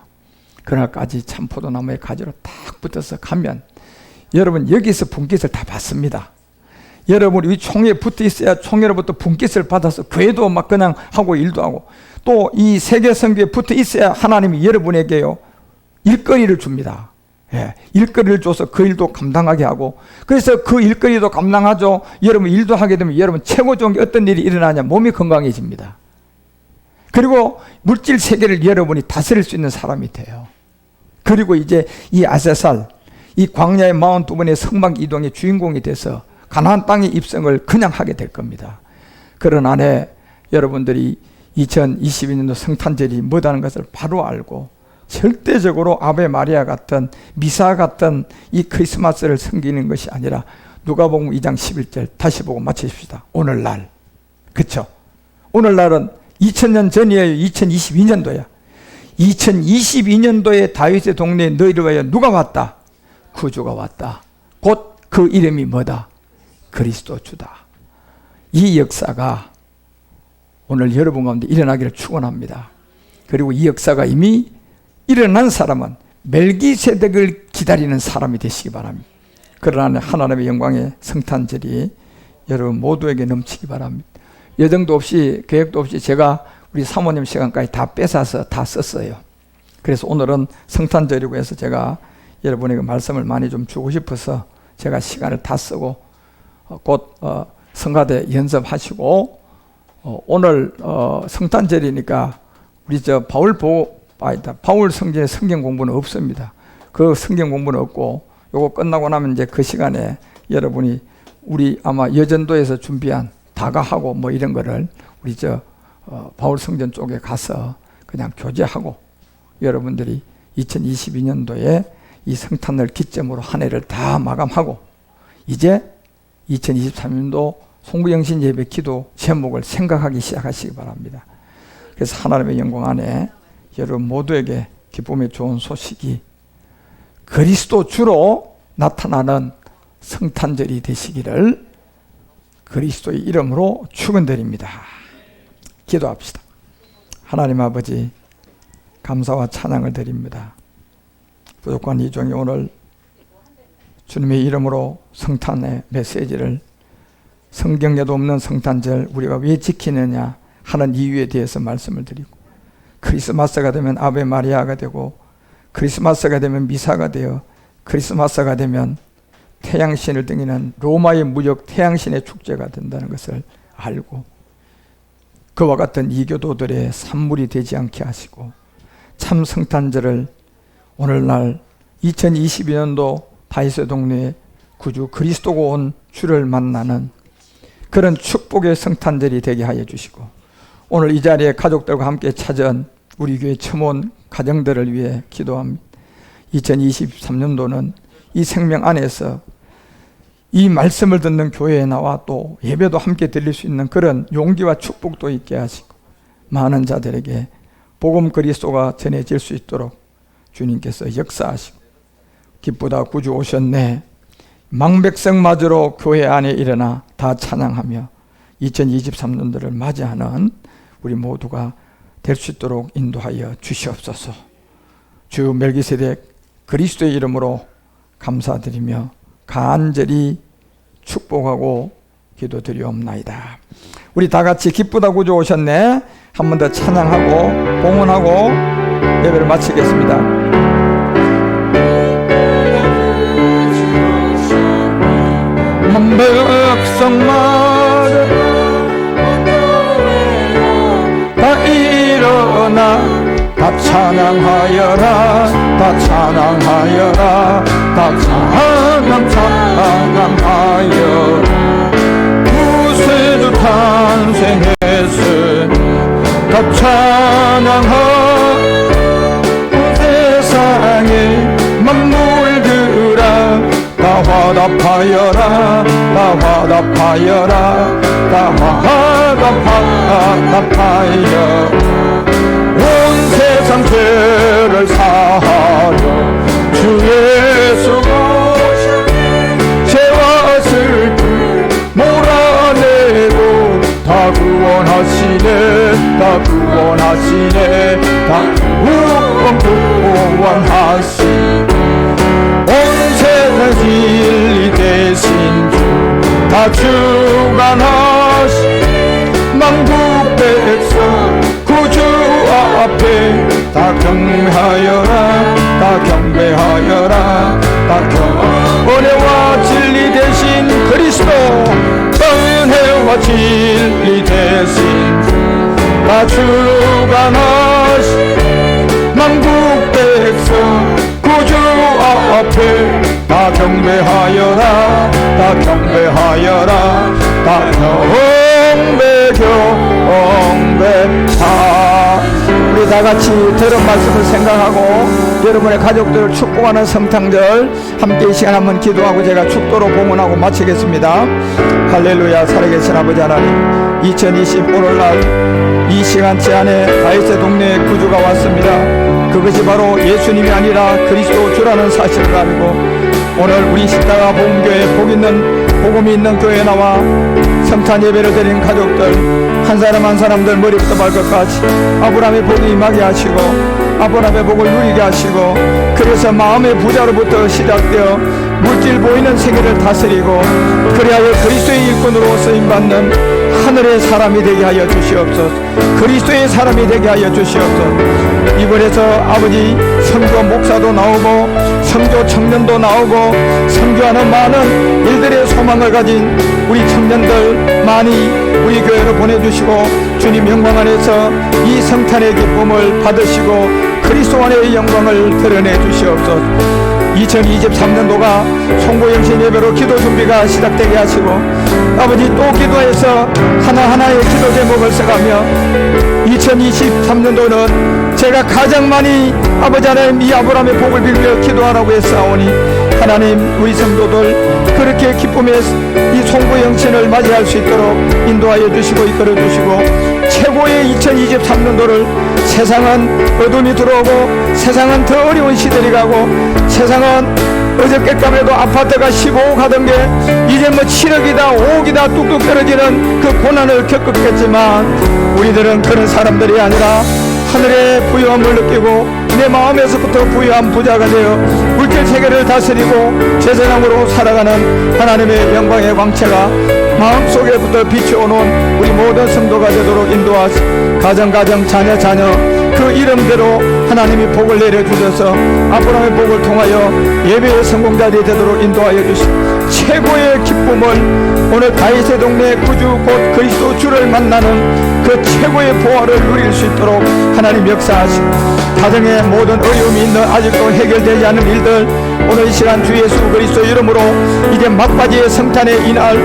그날까지 참 포도나무에 가지로 딱 붙어서 가면 여러분 여기서 분깃을 다 받습니다. 여러분이 이 총에 붙어 있어야 총회로부터 분깃을 받아서 교회도 막 그냥 하고 일도 하고, 또 이 세계 선교에 붙어 있어야 하나님이 여러분에게요 일거리를 줍니다. 예, 일거리를 줘서 그 일도 감당하게 하고, 그래서 그 일거리도 감당하죠. 여러분 일도 하게 되면 여러분 최고 좋은 게 어떤 일이 일어나냐? 몸이 건강해집니다. 그리고 물질 세계를 여러분이 다스릴 수 있는 사람이 돼요. 그리고 이제 이 아세살, 이 광야의 42번의 성막 이동의 주인공이 돼서 가나안 땅의 입성을 그냥 하게 될 겁니다. 그런 안에 여러분들이 2022년도 성탄절이 뭐다는 것을 바로 알고, 절대적으로 아베 마리아 같은 미사 같은 이 크리스마스를 섬기는 것이 아니라, 누가복음 2장 11절 다시 보고 마치십시다. 오늘날, 그쵸? 오늘날은 2000년 전이에요. 2022년도야. 2022년도에 다윗의 동네에 너희를 위하여 누가 왔다? 구주가 왔다. 곧 그 이름이 뭐다? 그리스도 주다. 이 역사가 오늘 여러분 가운데 일어나기를 축원합니다. 그리고 이 역사가 이미 일어난 사람은 멜기세덱을 기다리는 사람이 되시기 바랍니다. 그러나 하나님의 영광의 성탄절이 여러분 모두에게 넘치기 바랍니다. 여정도 없이 계획도 없이 제가 우리 사모님 시간까지 다 뺏어서 다 썼어요. 그래서 오늘은 성탄절이고 해서 제가 여러분에게 말씀을 많이 좀 주고 싶어서 제가 시간을 다 쓰고, 곧 성가대 연습하시고, 오늘 성탄절이니까 우리 바울 성전의 성경 공부는 없습니다. 그 성경 공부는 없고, 요거 끝나고 나면 이제 그 시간에 여러분이 우리 아마 여전도에서 준비한 다가하고 뭐 이런 거를 우리 바울 성전 쪽에 가서 그냥 교제하고, 여러분들이 2022년도에 이 성탄을 기점으로 한 해를 다 마감하고, 이제 2023년도 송구영신 예배 기도 제목을 생각하기 시작하시기 바랍니다. 그래서 하나님의 영광 안에 여러분 모두에게 기쁨의 좋은 소식이 그리스도 주로 나타나는 성탄절이 되시기를 그리스도의 이름으로 축원드립니다. 기도합시다. 하나님 아버지, 감사와 찬양을 드립니다. 부족한 이 종이 오늘 주님의 이름으로 성탄의 메시지를, 성경에도 없는 성탄절 우리가 왜 지키느냐 하는 이유에 대해서 말씀을 드리고, 크리스마스가 되면 아베 마리아가 되고, 크리스마스가 되면 미사가 되어, 크리스마스가 되면 태양신을 등기는 로마의 무역 태양신의 축제가 된다는 것을 알고, 그와 같은 이교도들의 산물이 되지 않게 하시고, 참 성탄절을 오늘날 2022년도 다윗의 동네에 구주 그리스도가 온 주를 만나는 그런 축복의 성탄절이 되게 하여 주시고, 오늘 이 자리에 가족들과 함께 찾아온 우리 교회 첨온 가정들을 위해 기도합니다. 2023년도는 이 생명 안에서 이 말씀을 듣는 교회에 나와 또 예배도 함께 드릴 수 있는 그런 용기와 축복도 있게 하시고, 많은 자들에게 복음 그리스도가 전해질 수 있도록 주님께서 역사하시고, 기쁘다 구주 오셨네, 망백성마저로 교회 안에 일어나 다 찬양하며 2023년도를 맞이하는 우리 모두가 될 수 있도록 인도하여 주시옵소서. 주 멜기세덱 그리스도의 이름으로 감사드리며 간절히 축복하고 기도드리옵나이다. 우리 다 같이 기쁘다 구주 오셨네 한 번 더 찬양하고 봉헌하고 예배를 마치겠습니다. 백성마다 다 일어나 다 찬양하여라, 다 찬양하여라, 다 찬양하여라. 구세주 탄 고생했으니 더 찬양하고 세상의 만물들아 다 화답하여라 다 화답하여라 다 화답하여 온 세상 죄를 사하여 주 예수가 죄와 슬픔 몰아내고 다 구원하시네 다 구원하시네 다 구원하시네 온 세상 진리 대신 주 다 주관하시 만국 백성 구주 앞에 다 경배하여라 다 경배하여라 다 은혜와 진리 대신 그리스도 은혜와 진리 대신 다 주관하시 만국 백성 구주 앞에 다 경배하여라 다 경배하여라 다 경배하 우리 다같이 들은 말씀을 생각하고 여러분의 가족들을 축복하는 성탄절 함께 이 시간 한번 기도하고 제가 축도로 봉헌하고 마치겠습니다. 할렐루야. 살아계신 아버지 하나님 2020 오늘날 이 시간째 안에 다윗의 동네에 구주가 왔습니다. 그것이 바로 예수님이 아니라 그리스도 주라는 사실을 알고 오늘 우리 십자가 복음교회 복음이 있는 교회에 나와 성탄 예배를 드린 가족들 한 사람 한 사람들 머리부터 발끝까지 아브라함의 복이 임하게 하시고 아브라함의 복을 누리게 하시고 그래서 마음의 부자로부터 시작되어 물질 보이는 세계를 다스리고 그리하여 그리스도의 일꾼으로 쓰임받는 하늘의 사람이 되게 하여 주시옵소서. 그리스도의 사람이 되게 하여 주시옵소서. 이번에서 아버지 선교 목사도 나오고 선교 청년도 나오고 선교하는 많은 일들의 소망을 가진 우리 청년들 많이 우리 교회로 보내주시고 주님 영광 안에서 이 성탄의 기쁨을 받으시고 그리스도 안의 영광을 드러내 주시옵소서. 2023년도가 송구영신 예배로 기도 준비가 시작되게 하시고 아버지 또 기도해서 하나하나의 기도 제목을 써가며 2023년도는 제가 가장 많이 아버지 하나님 이 아브라함의 복을 빌며 기도하라고 했사오니 하나님 우리 성도들 그렇게 기쁨의 이 송구영신을 맞이할 수 있도록 인도하여 주시고 이끌어 주시고 최고의 2023년도를 세상은 어둠이 들어오고 세상은 더 어려운 시대를 가고 세상은 어저께까지 해도 아파트가 15억 하던 게 이제 뭐 7억이다 5억이다 뚝뚝 떨어지는 그 고난을 겪었겠지만 우리들은 그런 사람들이 아니라 하늘의 부유함을 느끼고 내 마음에서부터 부유한 부자가 되어 물질 세계를 다스리고 제사장으로 살아가는 하나님의 영광의 광채가 마음속에부터 비추어놓은 우리 모든 성도가 되도록 인도하시 가정 자녀 그 이름대로 하나님이 복을 내려주셔서 아브라함의 복을 통하여 예배의 성공자들이 되도록 인도하여 주시고 최고의 기쁨을 오늘 다윗의 동네 구주 곧 그리스도 주를 만나는 그 최고의 보화를 누릴 수 있도록 하나님 역사하시고 가정에 모든 어려움이 있는 아직도 해결되지 않은 일들 오늘 이 시간 주 예수 그리스도 이름으로 이제 막바지의 성탄의 이날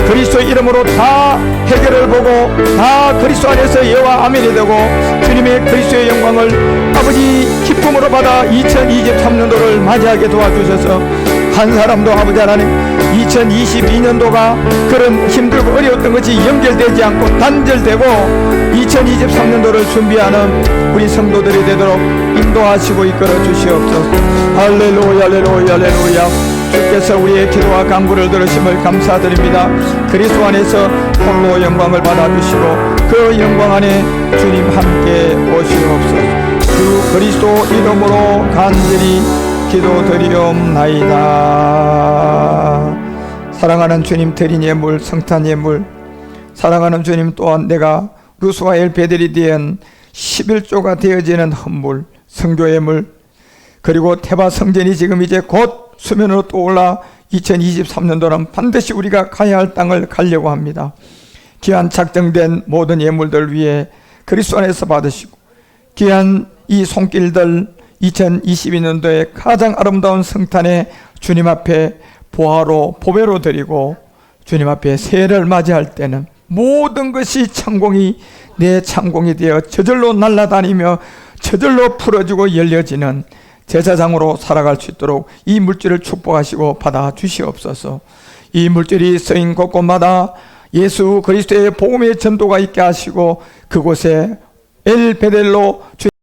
그리스도 이름으로 다 해결을 보고 다 그리스도 안에서 예와 아멘이 되고 주님의 그리스도의 영광을 아버지 기쁨으로 받아 2023년도를 맞이하게 도와주셔서 한 사람도 아버지 하나님 2022년도가 그런 힘들고 어려웠던 것이 연결되지 않고 단절되고 2023년도를 준비하는 우리 성도들이 되도록 인도하시고 이끌어 주시옵소서. 할렐루야 할렐루야 할렐루야. 주께서 우리의 기도와 간구를 들으심을 감사드립니다. 그리스도 안에서 홀로 영광을 받아주시고 그 영광 안에 주님 함께 오시옵소서. 주 그리스도 이름으로 간절히 기도드리옵나이다. 사랑하는 주님 드린 예물 성탄 예물 사랑하는 주님 또한 내가 루스와 엘베들이 된 11조가 되어지는 헌물 성교 예물 그리고 테바 성전이 지금 이제 곧 수면으로 떠올라 2023년도는 반드시 우리가 가야 할 땅을 가려고 합니다. 귀한 작정된 모든 예물들 위해 그리스도 안에서 받으시고 귀한 이 손길들 2022년도에 가장 아름다운 성탄에 주님 앞에 보화로 보배로 드리고 주님 앞에 새해를 맞이할 때는 모든 것이 창공이 내 창공이 되어 저절로 날아다니며 저절로 풀어지고 열려지는 제사장으로 살아갈 수 있도록 이 물질을 축복하시고 받아 주시옵소서. 이 물질이 쓰인 곳곳마다 예수 그리스도의 복음의 전도가 있게 하시고 그곳에 엘베델로